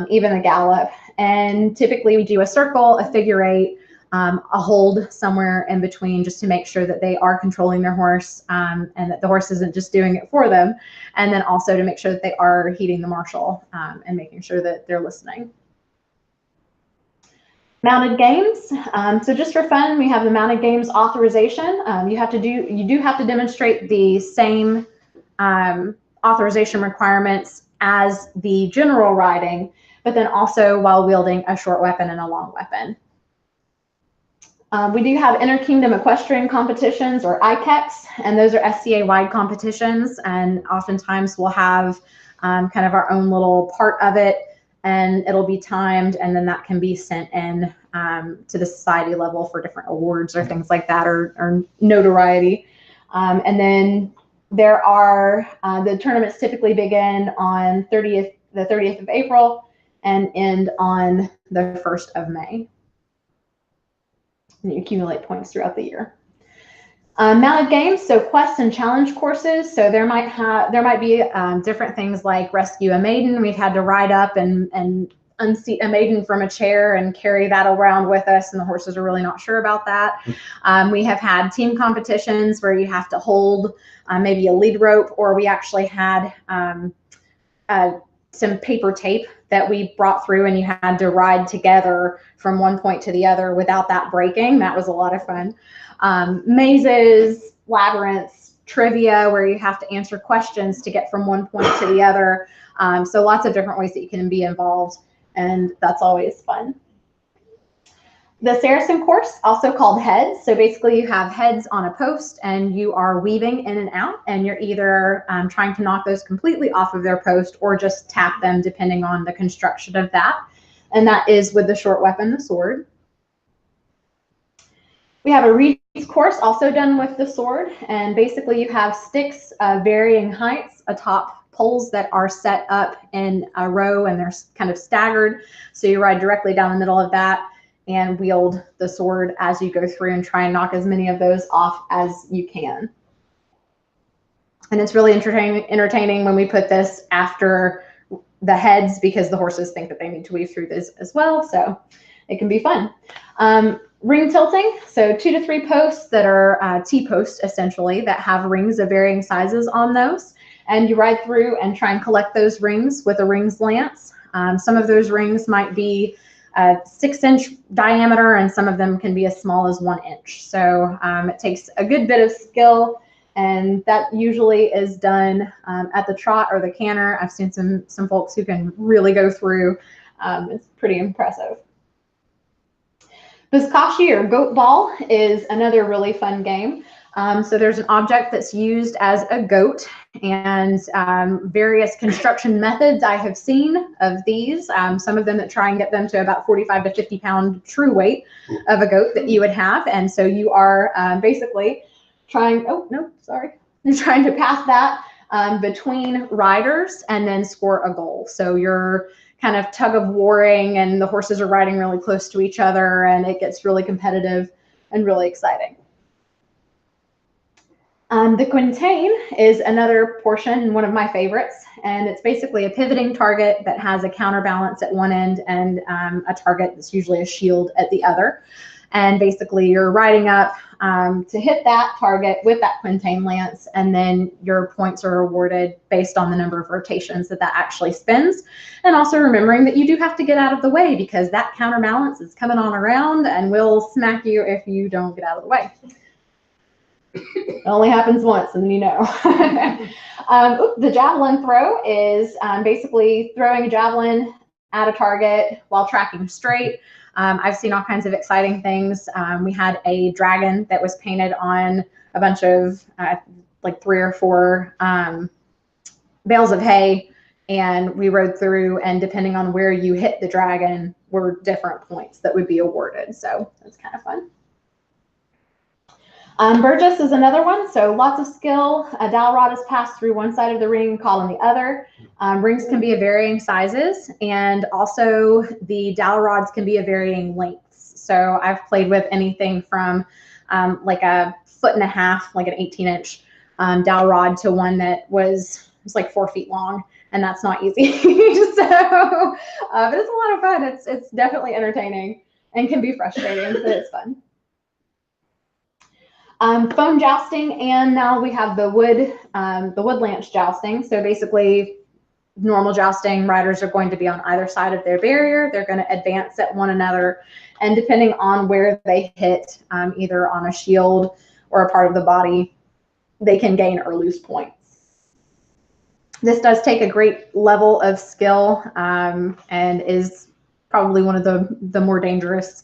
even the gallop. And typically we do a circle, a figure eight, a hold somewhere in between, just to make sure that they are controlling their horse and that the horse isn't just doing it for them. And then also to make sure that they are heeding the marshal and making sure that they're listening. Mounted games. So just for fun, we have the mounted games authorization. You do have to demonstrate the same authorization requirements as the general riding, but then also while wielding a short weapon and a long weapon. We do have inter-kingdom equestrian competitions, or IKECs, and those are SCA-wide competitions, and oftentimes we'll have kind of our own little part of it, and it'll be timed, and then that can be sent in to the society level for different awards or things like that, or notoriety. And then there are, the tournaments typically begin on the 30th of April and end on the 1st of May. And you accumulate points throughout the year. Mounted games, so quest and challenge courses. So there might be different things like rescue a maiden. We've had to ride up and unseat a maiden from a chair and carry that around with us, and the horses are really not sure about that. We have had team competitions where you have to hold maybe a lead rope, or we actually had some paper tape that we brought through, and you had to ride together from one point to the other without that breaking. That was a lot of fun. Mazes, labyrinths, trivia, where you have to answer questions to get from one point to the other. So lots of different ways that you can be involved, and that's always fun. The Saracen course, also called heads. So basically you have heads on a post and you are weaving in and out, and you're either trying to knock those completely off of their post or just tap them depending on the construction of that. And that is with the short weapon, the sword. We have a reeds course also done with the sword, and basically you have sticks of varying heights atop poles that are set up in a row and they're kind of staggered. So you ride directly down the middle of that and wield the sword as you go through and try and knock as many of those off as you can. And it's really entertaining when we put this after the heads because the horses think that they need to weave through this as well. So it can be fun. Ring tilting, so 2 to 3 posts that are T-posts essentially that have rings of varying sizes on those. And you ride through and try and collect those rings with a rings lance. Some of those rings might be 6-inch diameter and some of them can be as small as 1 inch. So it takes a good bit of skill, and that usually is done at the trot or the canter. I've seen some folks who can really go through. It's pretty impressive. Buzkashi or goat ball is another really fun game. So there's an object that's used as a goat, and various construction methods I have seen of these. Some of them that try and get them to about 45 to 50 pound true weight of a goat that you would have. And so you are basically trying, you're trying to pass that between riders and then score a goal. So you're kind of tug of warring and the horses are riding really close to each other and it gets really competitive and really exciting. The quintain is another portion and one of my favorites, and it's basically a pivoting target that has a counterbalance at one end and a target that's usually a shield at the other. And basically you're riding up to hit that target with that quintain lance, and then your points are awarded based on the number of rotations that actually spins. And also remembering that you do have to get out of the way because that counterbalance is coming on around and will smack you if you don't get out of the way. It only happens once and you know. The javelin throw is basically throwing a javelin at a target while tracking straight. I've seen all kinds of exciting things. We had a dragon that was painted on a bunch of like 3 or 4 bales of hay, and we rode through, and depending on where you hit the dragon were different points that would be awarded. So it's kind of fun. Burgess is another one, so lots of skill. A dowel rod is passed through one side of the ring, caught on the other. Rings can be of varying sizes, and also the dowel rods can be of varying lengths. So I've played with anything from like a 1.5 foot, like an 18-inch dowel rod, to one that was like 4 feet long, and that's not easy. So, but it's a lot of fun. It's definitely entertaining and can be frustrating, but it's fun. Foam jousting, and now we have the wood lance jousting. So basically, normal jousting, riders are going to be on either side of their barrier. They're going to advance at one another, and depending on where they hit, either on a shield or a part of the body, they can gain or lose points. This does take a great level of skill and is probably one of the more dangerous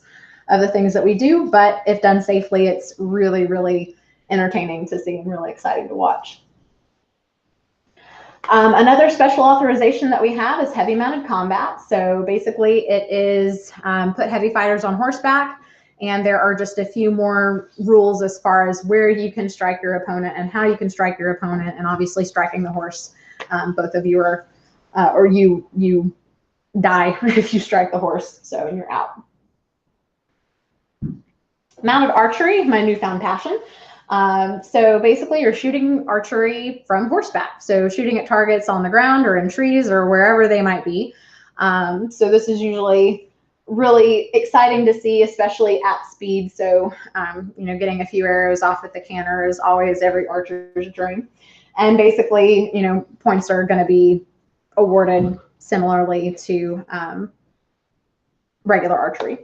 of the things that we do, but if done safely, it's really, really entertaining to see and really exciting to watch. Another special authorization that we have is heavy mounted combat. So basically it is put heavy fighters on horseback, and there are just a few more rules as far as where you can strike your opponent and how you can strike your opponent, and obviously striking the horse. Both of you are, or you die if you strike the horse, so you're out. Mounted archery, my newfound passion. So basically you're shooting archery from horseback. So shooting at targets on the ground or in trees or wherever they might be. So this is usually really exciting to see, especially at speed. So, you know, getting a few arrows off at the canter is always every archer's dream. And basically, you know, points are going to be awarded similarly to regular archery.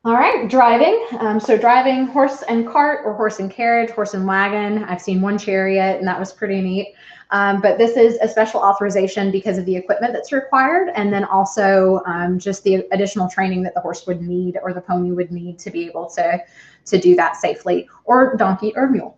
All right, driving. So driving horse and cart, or horse and carriage, horse and wagon. I've seen one chariot, and that was pretty neat. But this is a special authorization because of the equipment that's required, and then also just the additional training that the horse would need or the pony would need to be able to do that safely, or donkey or mule.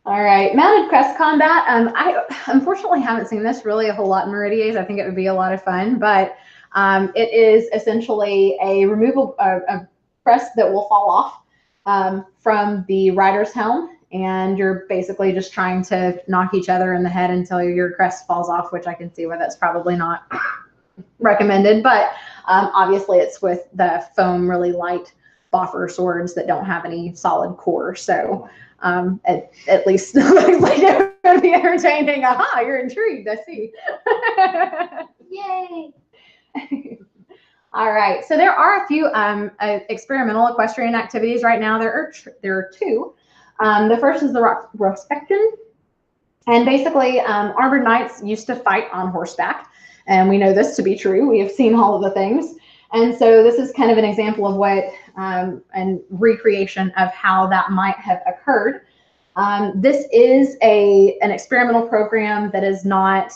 All right, mounted crest combat. I unfortunately haven't seen this really a whole lot in Meridies. I think it would be a lot of fun, but it is essentially a removable a crest that will fall off from the rider's helm, and you're basically just trying to knock each other in the head until your crest falls off, which I can see why that's probably not recommended. But obviously it's with the foam, really light boffer swords that don't have any solid core. So at least it looks like it would be entertaining. Aha, you're intrigued, I see. Yay. All right, so there are a few experimental equestrian activities right now. There are two. The first is the Rospection. And basically, armored knights used to fight on horseback. And we know this to be true. We have seen all of the things. And so this is kind of an example of what, and recreation of how that might have occurred. This is an experimental program that is not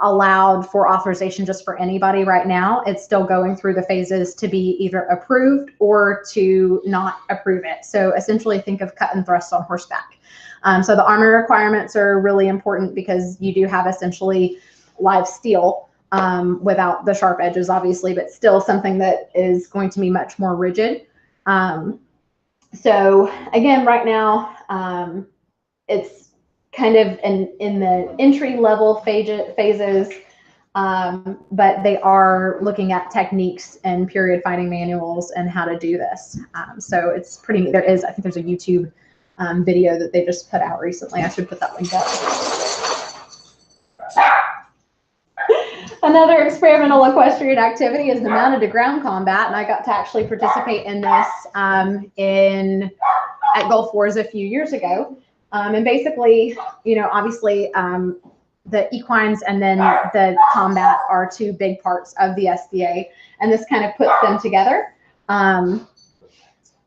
allowed for authorization just for anybody right now. It's still going through the phases to be either approved or to not approve it. So essentially think of cut and thrust on horseback. So the armor requirements are really important because you do have essentially live steel without the sharp edges, obviously, but still something that is going to be much more rigid. So again, right now, it's kind of in the entry level phases, but they are looking at techniques and period fighting manuals and how to do this. So it's pretty neat. I think there's a YouTube video that they just put out recently. I should put that link up. Another experimental equestrian activity is the mounted to ground combat, and I got to actually participate in this at Gulf Wars a few years ago. And basically, obviously the equines and then the combat are two big parts of the SDA, and this kind of puts them together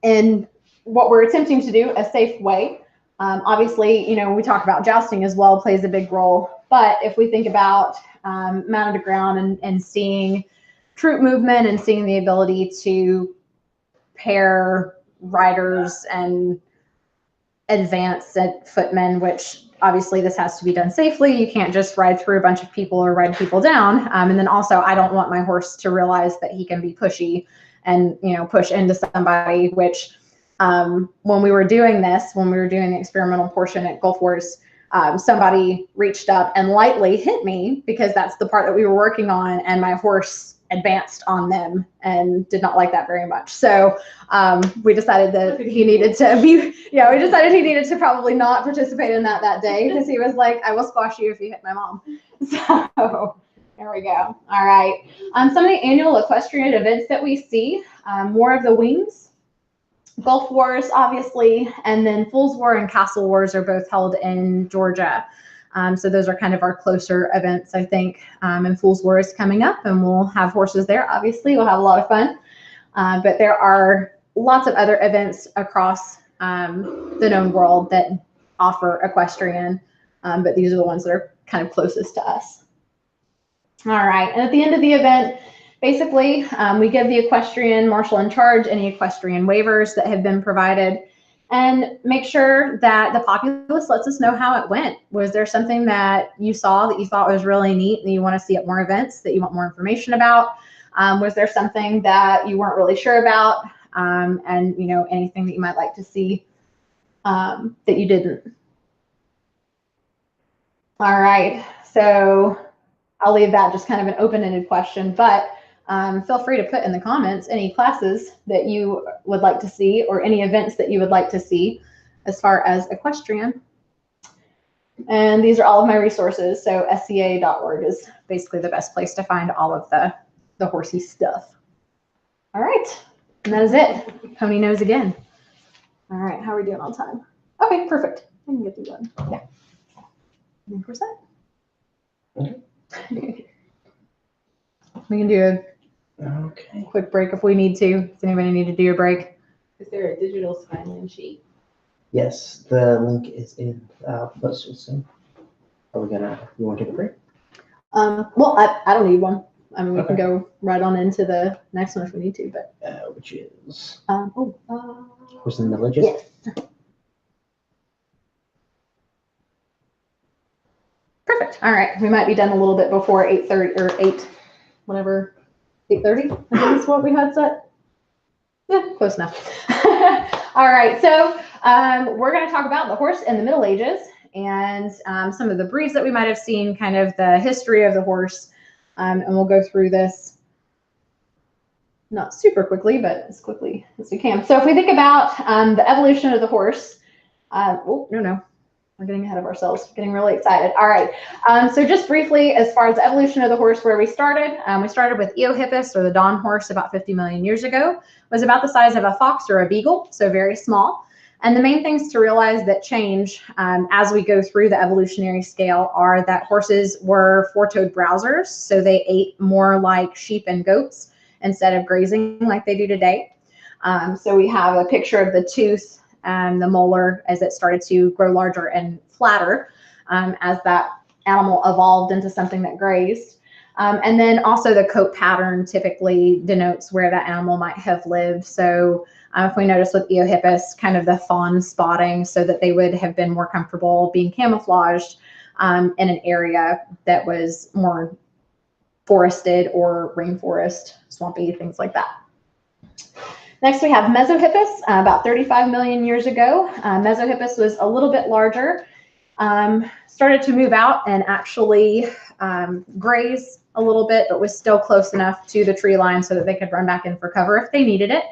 in what we're attempting to do a safe way. Obviously, we talk about jousting as well, plays a big role, but if we think about mounted to ground and seeing troop movement and seeing the ability to pair riders and advance at footmen, which obviously this has to be done safely. You can't just ride through a bunch of people or ride people down. And then also I don't want my horse to realize that he can be pushy and, push into somebody, which when we were doing the experimental portion at Gulf Wars, somebody reached up and lightly hit me because that's the part that we were working on, and my horse advanced on them and did not like that very much. So we decided that he needed to probably not participate in that day, because he was like, I will squash you if you hit my mom. So there we go. All right. Some of the annual equestrian events that we see, War of the Wings, Gulf Wars, obviously, and then Fool's War and Castle Wars are both held in Georgia. So those are kind of our closer events, I think. And Fool's War is coming up, and we'll have horses there. Obviously, we'll have a lot of fun. But there are lots of other events across the known world that offer equestrian, but these are the ones that are kind of closest to us. All right, and at the end of the event, basically, we give the equestrian marshal in charge any equestrian waivers that have been provided, and make sure that the populace lets us know how it went. Was there something that you saw that you thought was really neat and you want to see at more events, that you want more information about? Was there something that you weren't really sure about? And anything that you might like to see that you didn't? All right, so I'll leave that just kind of an open-ended question, but feel free to put in the comments any classes that you would like to see or any events that you would like to see as far as equestrian. And these are all of my resources. So SCA.org is basically the best place to find all of the horsey stuff. All right, and that is it. Pony nose again. All right, how are we doing on time? Okay, perfect. I can get through one. Yeah. 100%. We can do a quick break if we need to. Does anybody need to do a break? Is there a digital sign-in sheet? Yes, the link is in posted soon. Are we you want to take a break? Well, I don't need one. I mean, we can go right on into the next one if we need to, but. Which is? Horse in the Villages? Yes. Perfect. All right. We might be done a little bit before 8:30 or 8, whatever. 8:30, I think is what we had set. Yeah, close enough. All right, so we're going to talk about the horse in the Middle Ages and some of the breeds that we might have seen, kind of the history of the horse, and we'll go through this not super quickly, but as quickly as we can. So if we think about the evolution of the horse, we're getting ahead of ourselves, getting really excited. All right, so just briefly, as far as the evolution of the horse, where we started with Eohippus, or the dawn horse, about 50 million years ago. It was about the size of a fox or a beagle, so very small. And the main things to realize that change as we go through the evolutionary scale are that horses were four-toed browsers, so they ate more like sheep and goats instead of grazing like they do today. So we have a picture of the tooth and the molar as it started to grow larger and flatter as that animal evolved into something that grazed. And then also the coat pattern typically denotes where that animal might have lived. So if we notice with Eohippus, kind of the fawn spotting, so that they would have been more comfortable being camouflaged in an area that was more forested or rainforest, swampy, things like that. Next, we have Mesohippus, about 35 million years ago. Mesohippus was a little bit larger, started to move out and actually graze a little bit, but was still close enough to the tree line so that they could run back in for cover if they needed it.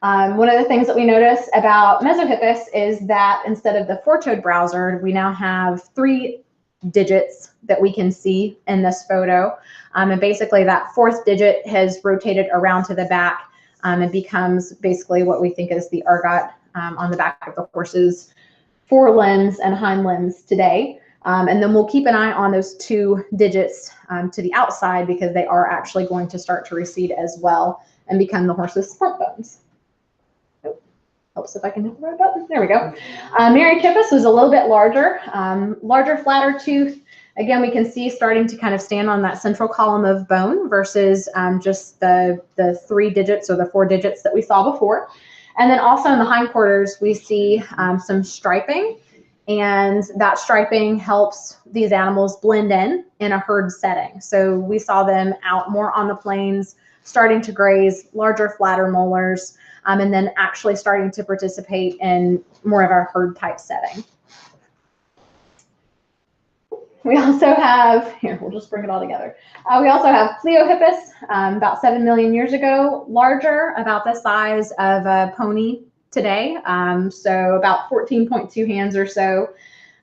One of the things that we notice about Mesohippus is that instead of the four-toed browser, we now have 3 digits that we can see in this photo. And basically that 4th digit has rotated around to the back and becomes basically what we think is the ergot on the back of the horse's forelimbs and hind limbs today. And then we'll keep an eye on those 2 digits to the outside, because they are actually going to start to recede as well and become the horse's front bones. Oh, helps if I can hit the right button. There we go. Merychippus was a little bit larger, flatter tooth. Again, we can see starting to kind of stand on that central column of bone versus just the 3 digits or the 4 digits that we saw before. And then also in the hindquarters, we see some striping, and that striping helps these animals blend in a herd setting. So we saw them out more on the plains, starting to graze, larger, flatter molars, and then actually starting to participate in more of a herd type setting. We also have, here, we'll just bring it all together. We also have Pleohippus, about 7 million years ago, larger, about the size of a pony today, so about 14.2 hands or so.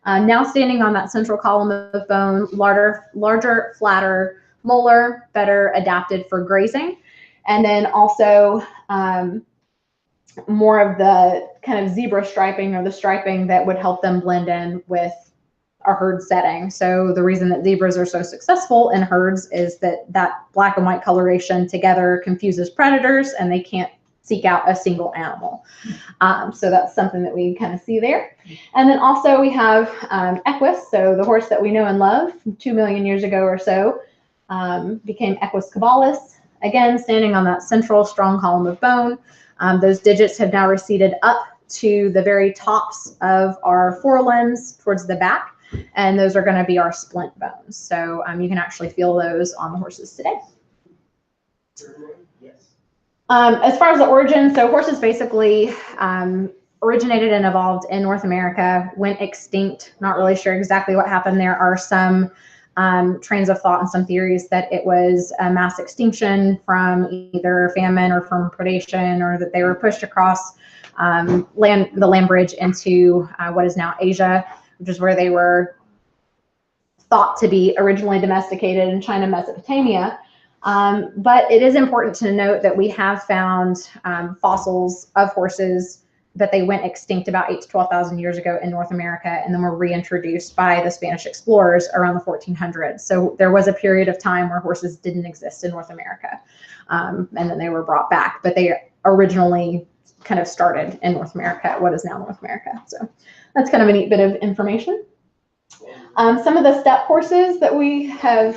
Now standing on that central column of bone, larger, flatter molar, better adapted for grazing. And then also more of the kind of zebra striping, or the striping that would help them blend in with a herd setting. So the reason that zebras are so successful in herds is that black and white coloration together confuses predators, and they can't seek out a single animal. So that's something that we kind of see there. And then also we have Equus, so the horse that we know and love 2 million years ago or so, became Equus caballus, again standing on that central strong column of bone. Those digits have now receded up to the very tops of our forelimbs towards the back, and those are going to be our splint bones. So you can actually feel those on the horses today. As far as the origin, so horses basically originated and evolved in North America, went extinct. Not really sure exactly what happened. There are some trains of thought and some theories that it was a mass extinction from either famine or from predation, or that they were pushed across the land bridge into what is now Asia, which is where they were thought to be originally domesticated in China, Mesopotamia. But it is important to note that we have found fossils of horses that they went extinct about 8,000 to 12,000 years ago in North America, and then were reintroduced by the Spanish explorers around the 1400s. So there was a period of time where horses didn't exist in North America, and then they were brought back. But they originally kind of started in North America, what is now North America. So that's kind of a neat bit of information. Some of the steppe horses that we have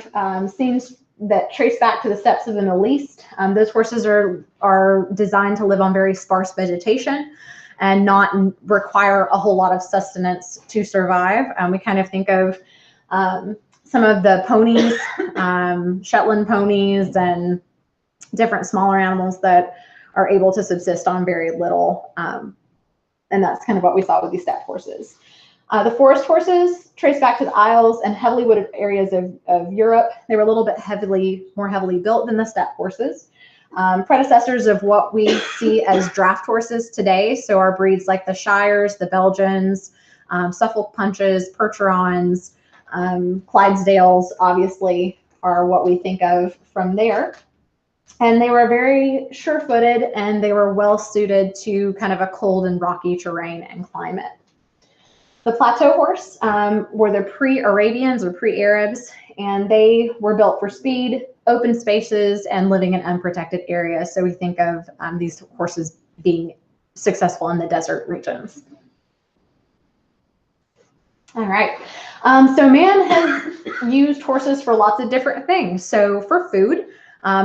seen that trace back to the steppes of the Middle East, those horses are designed to live on very sparse vegetation and not require a whole lot of sustenance to survive. We kind of think of some of the ponies, Shetland ponies, and different smaller animals that are able to subsist on very little, and And that's kind of what we saw with these steppe horses. The forest horses trace back to the Isles and heavily wooded areas of Europe. They were a little bit more heavily built than the steppe horses. Predecessors of what we see as draft horses today. So our breeds like the Shires, the Belgians, Suffolk Punches, Percherons, Clydesdales, obviously, are what we think of from there. And they were very sure-footed, and they were well suited to kind of a cold and rocky terrain and climate. The plateau horse were the pre-Arabians or pre-Arabs, and they were built for speed, open spaces, and living in unprotected areas. So we think of these horses being successful in the desert regions. All right. So man has used horses for lots of different things. So for food,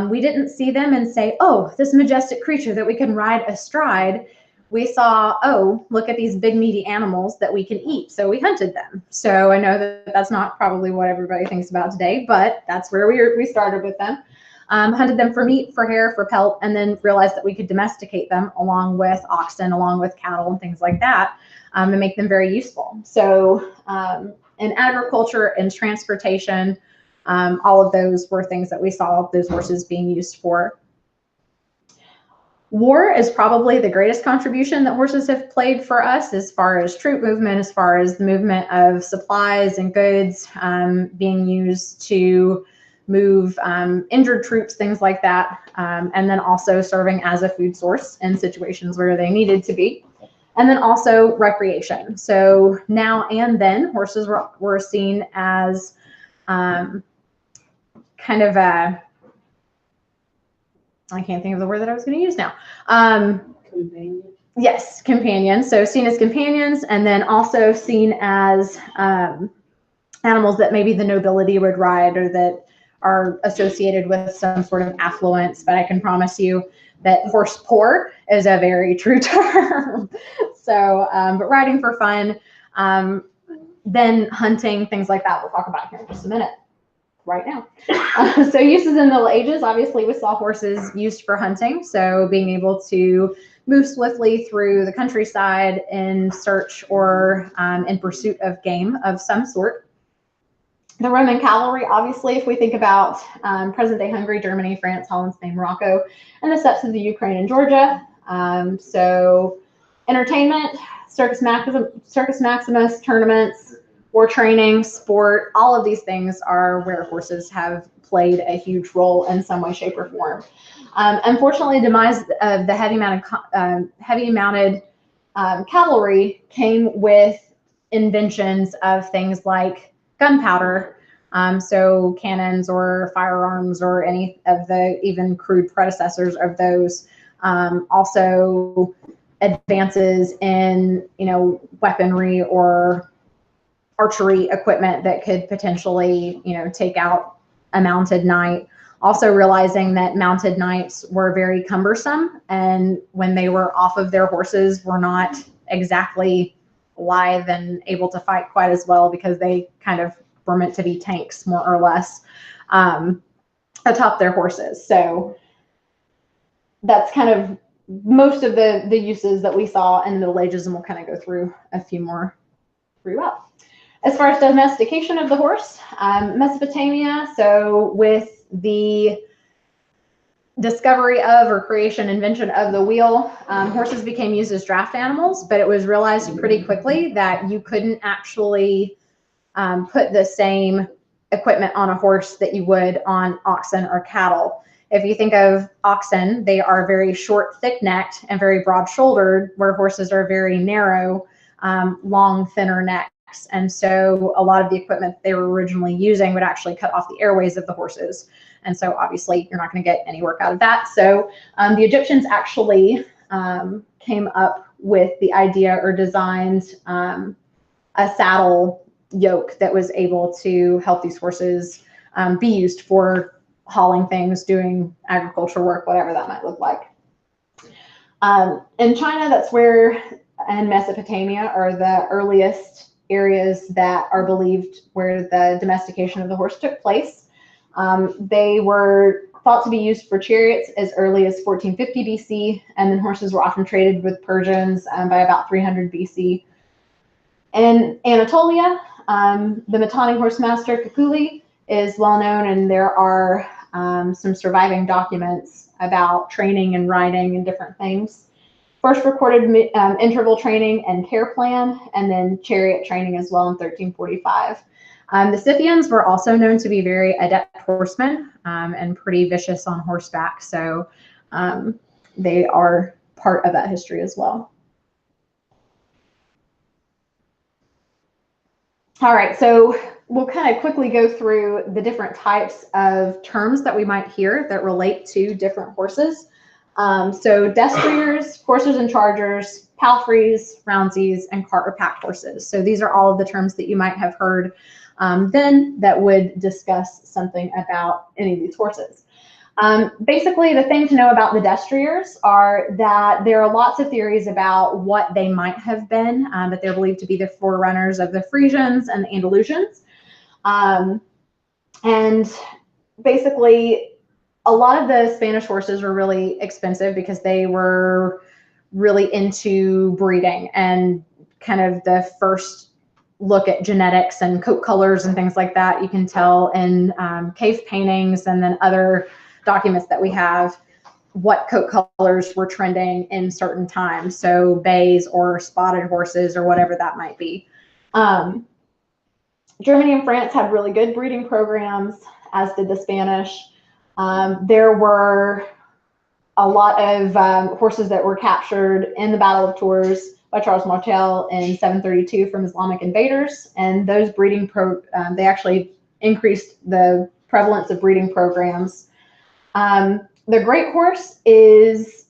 we didn't see them and say, oh, this majestic creature that we can ride astride. We saw, oh, look at these big meaty animals that we can eat. So we hunted them. So I know that that's not probably what everybody thinks about today, but that's where we started with them. Hunted them for meat, for hair, for pelt, and then realized that we could domesticate them along with oxen, along with cattle and things like that, and make them very useful. So in agriculture and transportation, all of those were things that we saw those horses being used for. War is probably the greatest contribution that horses have played for us as far as troop movement, as far as the movement of supplies and goods being used to move injured troops, things like that, and then also serving as a food source in situations where they needed to be. And then also recreation. So now and then horses were seen as kind of a, I can't think of the word that I was going to use now. Companion. Yes, companions. So seen as companions, and then also seen as animals that maybe the nobility would ride, or that are associated with some sort of affluence. But I can promise you that horse poor is a very true term. So, but riding for fun, then hunting, things like that, we'll talk about here in just a minute. Right now. So uses in the Middle Ages, obviously we saw horses used for hunting. So being able to move swiftly through the countryside in search or in pursuit of game of some sort. The Roman cavalry, obviously, if we think about present-day Hungary, Germany, France, Holland, Spain, Morocco, and the steppes of the Ukraine and Georgia. So entertainment, Circus Maximus, tournaments, war training, sport, all of these things are where horses have played a huge role in some way, shape, or form. Unfortunately, the demise of the heavy mounted cavalry came with inventions of things like gunpowder, so cannons or firearms or any of the even crude predecessors of those. Also, advances in weaponry or archery equipment that could potentially, take out a mounted knight. Also realizing that mounted knights were very cumbersome, and when they were off of their horses were not exactly lithe and able to fight quite as well, because they kind of were meant to be tanks more or less atop their horses. So that's kind of most of the uses that we saw in the Middle Ages, and we'll kind of go through a few more throughout. As far as domestication of the horse, Mesopotamia, so with the discovery of or creation, invention of the wheel, horses became used as draft animals, but it was realized pretty quickly that you couldn't actually put the same equipment on a horse that you would on oxen or cattle. If you think of oxen, they are very short, thick-necked, and very broad-shouldered, where horses are very narrow, long, thinner necks. And so a lot of the equipment they were originally using would actually cut off the airways of the horses. And so obviously you're not going to get any work out of that. So the Egyptians actually came up with the idea or designed a saddle yoke that was able to help these horses be used for hauling things, doing agricultural work, whatever that might look like. In China, that's where, and Mesopotamia are the earliest areas that are believed where the domestication of the horse took place. They were thought to be used for chariots as early as 1450 BC, and then horses were often traded with Persians by about 300 BC. In Anatolia, the Mitanni horsemaster Kukuli is well known, and there are some surviving documents about training and riding and different things. First recorded interval training and care plan, and then chariot training as well in 1345. The Scythians were also known to be very adept horsemen and pretty vicious on horseback, so they are part of that history as well. All right, so we'll kind of quickly go through the different types of terms that we might hear that relate to different horses. So destriers, coursers and chargers, palfreys, roundsies, and cart or pack horses. So these are all of the terms that you might have heard then that would discuss something about any of these horses. Basically, the thing to know about the destriers are that there are lots of theories about what they might have been, but they're believed to be the forerunners of the Frisians and the Andalusians. And basically, a lot of the Spanish horses were really expensive because they were really into breeding, and kind of the first look at genetics and coat colors and things like that you can tell in cave paintings and then other documents that we have what coat colors were trending in certain times. So bays or spotted horses or whatever that might be. Germany and France had really good breeding programs, as did the Spanish. There were a lot of horses that were captured in the Battle of Tours by Charles Martel in 732 from Islamic invaders, and those breeding they actually increased the prevalence of breeding programs. The great horse is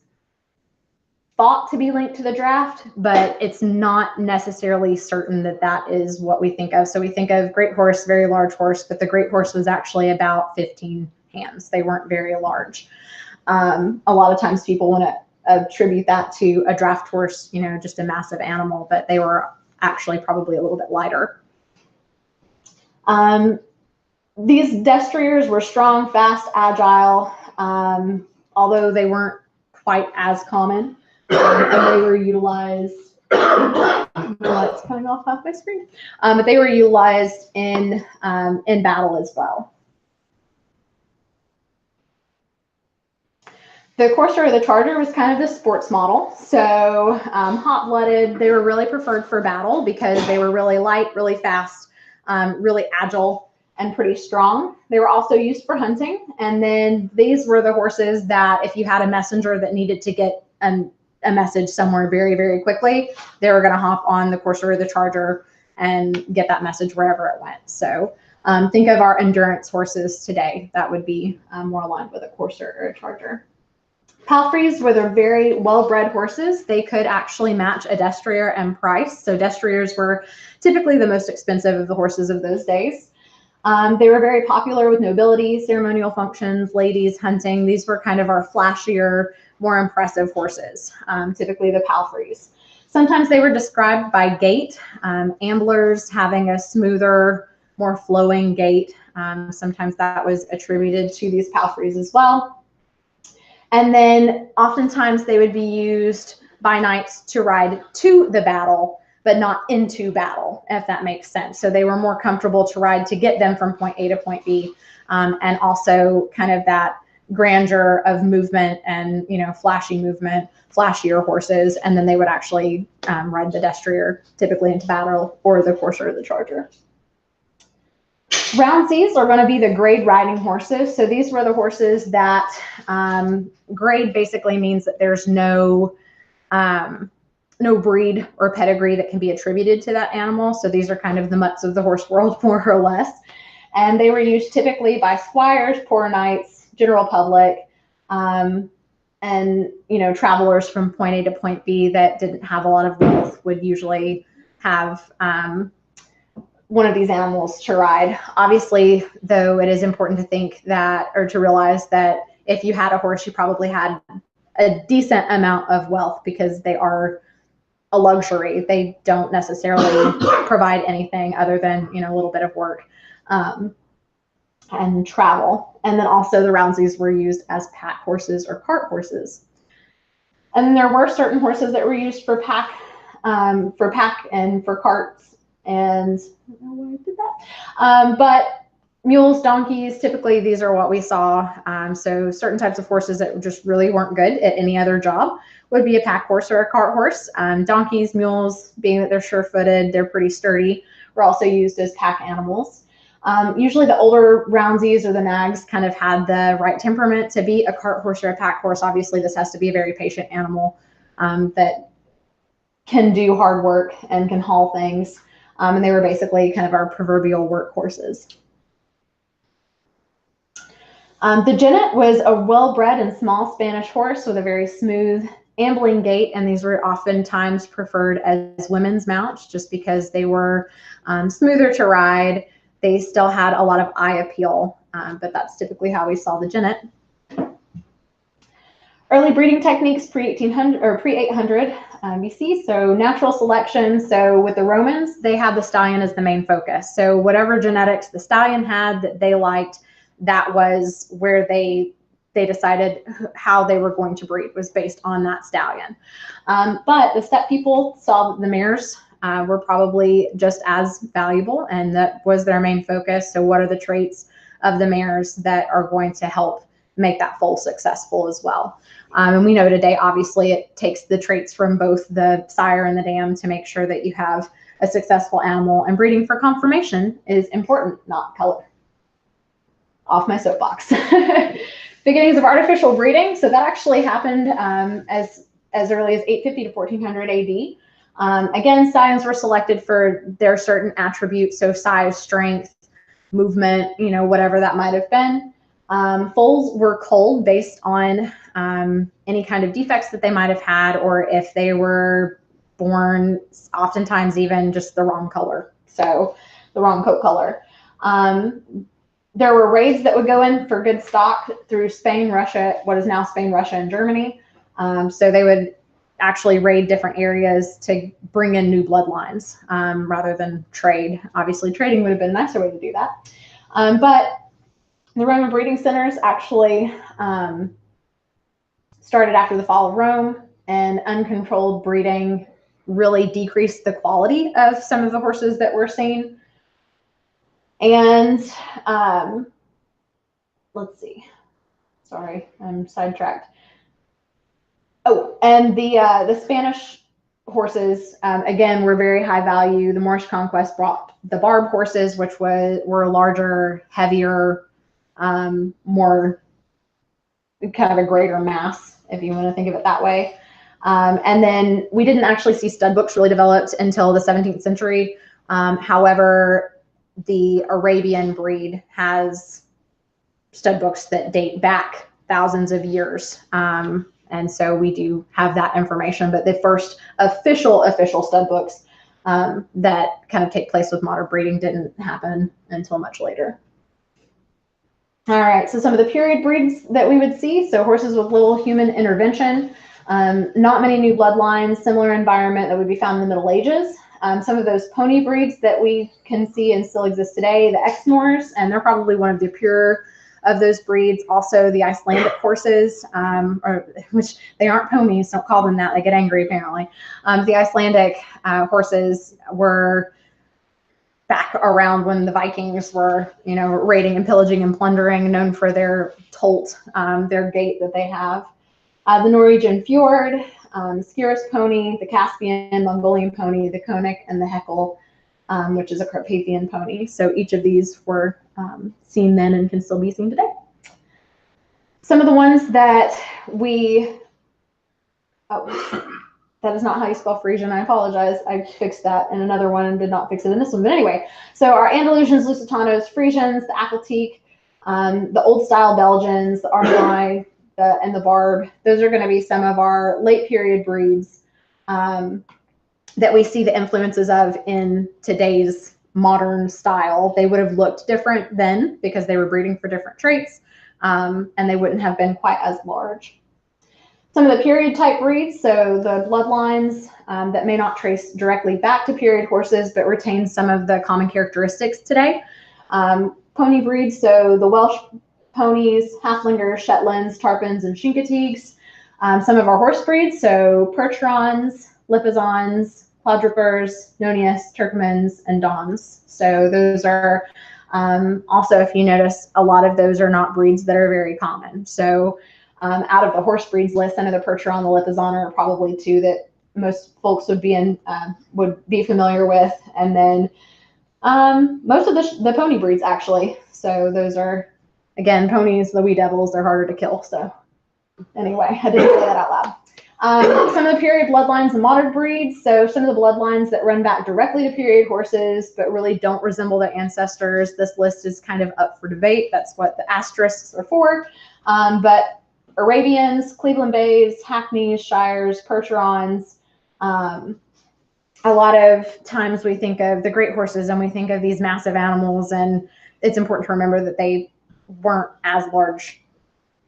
thought to be linked to the draft, but it's not necessarily certain that that is what we think of. So we think of great horse, very large horse, but the great horse was actually about 15 hands. They weren't very large. A lot of times people want to attribute that to a draft horse, you know, just a massive animal, but they were actually probably a little bit lighter. These destriers were strong, fast, agile, although they weren't quite as common, and they were utilized, it's coming off my screen, but they were utilized in battle as well. The courser or the charger was kind of the sports model. So hot-blooded, they were really preferred for battle because they were really light, really fast, really agile, and pretty strong. They were also used for hunting. And then these were the horses that if you had a messenger that needed to get a message somewhere very, very quickly, they were going to hop on the courser or the charger and get that message wherever it went. So think of our endurance horses today. That would be more aligned with a courser or a charger. Palfreys were the very well-bred horses. They could actually match a destrier in price. So destriers were typically the most expensive of the horses of those days. They were very popular with nobility, ceremonial functions, ladies, hunting. These were kind of our flashier, more impressive horses, typically the palfreys. Sometimes they were described by gait, amblers having a smoother, more flowing gait. Sometimes that was attributed to these palfreys as well. And then oftentimes they would be used by knights to ride to the battle, but not into battle, if that makes sense. So they were more comfortable to ride to get them from point A to point B, and also kind of that grandeur of movement and, you know, flashy movement, flashier horses, and then they would actually ride the destrier typically into battle, or the courser or the charger. Roundsies are going to be the grade riding horses. So these were the horses that grade basically means that there's no breed or pedigree that can be attributed to that animal. So these are kind of the mutts of the horse world, more or less. And they were used typically by squires, poor knights, general public, and, you know, travelers from point A to point B that didn't have a lot of wealth would usually have one of these animals to ride. Obviously, though, it is important to think that, or to realize that if you had a horse, you probably had a decent amount of wealth, because they are a luxury. They don't necessarily provide anything other than, you know, a little bit of work. and travel. And then also the Roundsies were used as pack horses or cart horses. And then there were certain horses that were used for pack and for carts. And I don't know why I did that. But mules, donkeys, typically these are what we saw. So certain types of horses that just really weren't good at any other job would be a pack horse or a cart horse. Donkeys, mules, being that they're sure-footed, they're pretty sturdy, were also used as pack animals. Usually the older Roundsies or the nags kind of had the right temperament to be a cart horse or a pack horse. Obviously, this has to be a very patient animal that can do hard work and can haul things. And they were basically kind of our proverbial workhorses. The Genet was a well-bred and small Spanish horse with a very smooth ambling gait, and these were oftentimes preferred as women's mounts just because they were smoother to ride. They still had a lot of eye appeal, but that's typically how we saw the Genet. Early breeding techniques pre-1800 or pre-800 BC, so natural selection. So with the Romans, they had the stallion as the main focus. So whatever genetics the stallion had that they liked, that was where they decided how they were going to breed, was based on that stallion. But the steppe people saw that the mares were probably just as valuable, and that was their main focus. So what are the traits of the mares that are going to help make that foal successful as well? And we know today, obviously, it takes the traits from both the sire and the dam to make sure that you have a successful animal, and breeding for conformation is important, not color. Off my soapbox. Beginnings of artificial breeding. So that actually happened as early as 850 to 1400 AD. Again, stallions were selected for their certain attributes, so size, strength, movement, whatever that might have been. Foals were culled based on any kind of defects that they might have had, or if they were born, oftentimes even just the wrong color, so the wrong coat color. There were raids that would go in for good stock through Spain, Russia, what is now Spain, Russia, and Germany. So they would actually raid different areas to bring in new bloodlines rather than trade. Obviously, trading would have been a nicer way to do that. But the Roman breeding centers actually started after the fall of Rome, and uncontrolled breeding really decreased the quality of some of the horses that we're seeing. And let's see, sorry, I'm sidetracked. Oh, and the Spanish horses, again, were very high value. The Moorish conquest brought the barb horses, which were larger, heavier, more kind of a greater mass, if you want to think of it that way. And then we didn't actually see stud books really developed until the 17th century. However, the Arabian breed has stud books that date back thousands of years. And so we do have that information, but the first official stud books that kind of take place with modern breeding didn't happen until much later. All right, so some of the period breeds that we would see, so horses with little human intervention, not many new bloodlines, similar environment that would be found in the Middle Ages. Some of those pony breeds that we can see and still exist today, the Exmoors, and they're probably one of the purer of those breeds. Also the Icelandic horses, which they aren't ponies, don't call them that, they get angry apparently. The Icelandic horses were back around when the Vikings were, raiding and pillaging and plundering, known for their tolt, their gait that they have. The Norwegian Fjord, Skiris pony, the Caspian, Mongolian pony, the Konik, and the Heckel, which is a Carpathian pony. So each of these were seen then and can still be seen today. Some of the ones that that is not how you spell Frisian. I apologize. I fixed that in another one and did not fix it in this one. But anyway, so our Andalusians, Lusitanos, Frisians, the Aquatique, the old style Belgians, the Armagnac, and the Barb. Those are going to be some of our late period breeds that we see the influences of in today's modern style. They would have looked different then because they were breeding for different traits, and they wouldn't have been quite as large. Some of the period type breeds, so the bloodlines that may not trace directly back to period horses, but retain some of the common characteristics today. pony breeds, so the Welsh ponies, Halflingers, Shetlands, Tarpans, and Chincoteagues. Some of our horse breeds, so Percherons, Lipizzans, Quadrupers, Nonius, Turkmans, and Dons. So those are also, if you notice, a lot of those are not breeds that are very common. So out of the horse breeds list, I know the Percheron, the Lipizzan are probably two that most folks would be familiar with, and then most of the pony breeds actually. So those are, again, ponies, the wee devils, they're harder to kill. So anyway, I didn't say that out loud. Some of the period bloodlines and modern breeds. So some of the bloodlines that run back directly to period horses, but really don't resemble their ancestors. This list is kind of up for debate. That's what the asterisks are for. But Arabians, Cleveland Bays, Hackneys, Shires, Percherons. A lot of times we think of the great horses and we think of these massive animals, and it's important to remember that they weren't as large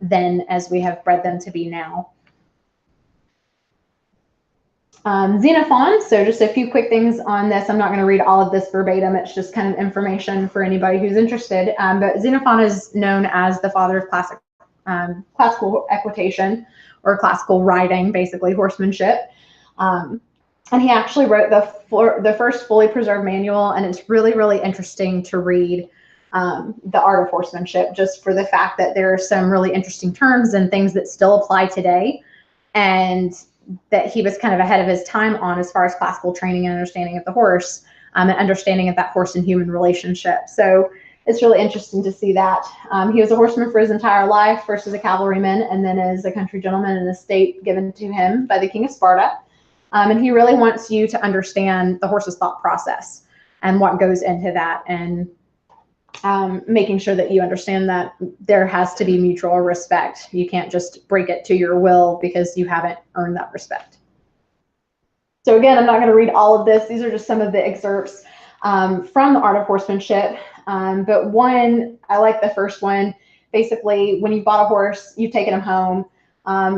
then as we have bred them to be now. Xenophon, so just a few quick things on this. I'm not going to read all of this verbatim. It's just kind of information for anybody who's interested. But Xenophon is known as the father of classical equitation, or classical riding, basically horsemanship. And he actually wrote the first fully preserved manual, and it's really, really interesting to read the art of horsemanship, just for the fact that there are some really interesting terms and things that still apply today, and that he was kind of ahead of his time on as far as classical training and understanding of the horse, and understanding of that horse and human relationship. So it's really interesting to see that. He was a horseman for his entire life, first as a cavalryman and then as a country gentleman in an estate given to him by the King of Sparta. And he really wants you to understand the horse's thought process and what goes into that, and making sure that you understand that there has to be mutual respect. You can't just break it to your will because you haven't earned that respect. So again, I'm not going to read all of this. These are just some of the excerpts from the art of horsemanship. But one, I like the first one. Basically, when you bought a horse, you've taken him home.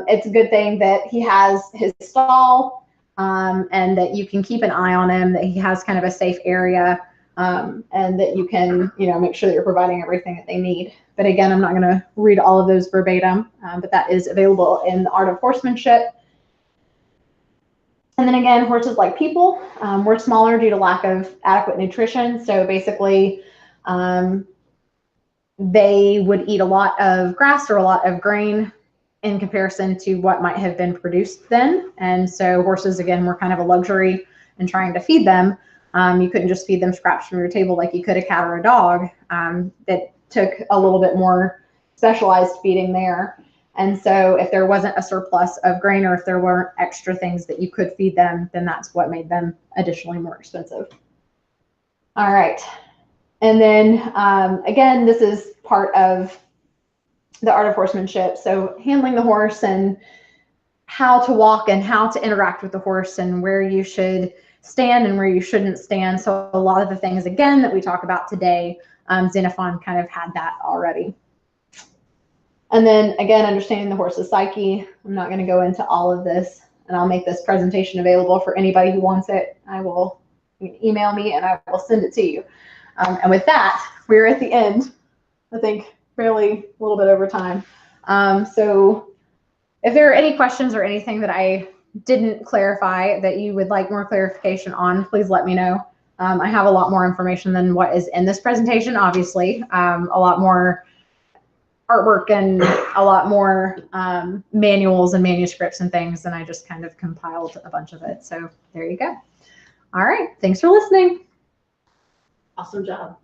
It's a good thing that he has his stall, and that you can keep an eye on him, that he has kind of a safe area, and that you can, make sure that you're providing everything that they need. But again, I'm not going to read all of those verbatim, but that is available in the art of horsemanship. And then again, horses, like people, we're smaller due to lack of adequate nutrition. So basically, they would eat a lot of grass or a lot of grain in comparison to what might have been produced then. And so horses, again, were kind of a luxury in trying to feed them. You couldn't just feed them scraps from your table like you could a cat or a dog. That took a little bit more specialized feeding there. And so if there wasn't a surplus of grain, or if there weren't extra things that you could feed them, then that's what made them additionally more expensive. All right. And then again, this is part of the art of horsemanship. So handling the horse and how to walk and how to interact with the horse and where you should stand and where you shouldn't stand. So a lot of the things, again, that we talk about today, Xenophon kind of had that already. And then again, understanding the horse's psyche. I'm not going to go into all of this, and I'll make this presentation available for anybody who wants it. You can email me and I will send it to you. And with that, we're at the end, I think, fairly a little bit over time. So if there are any questions or anything that I didn't clarify that you would like more clarification on, please let me know. I have a lot more information than what is in this presentation, obviously. A lot more artwork and a lot more manuals and manuscripts and things, and I just kind of compiled a bunch of it. So there you go. All right. Thanks for listening. Awesome job.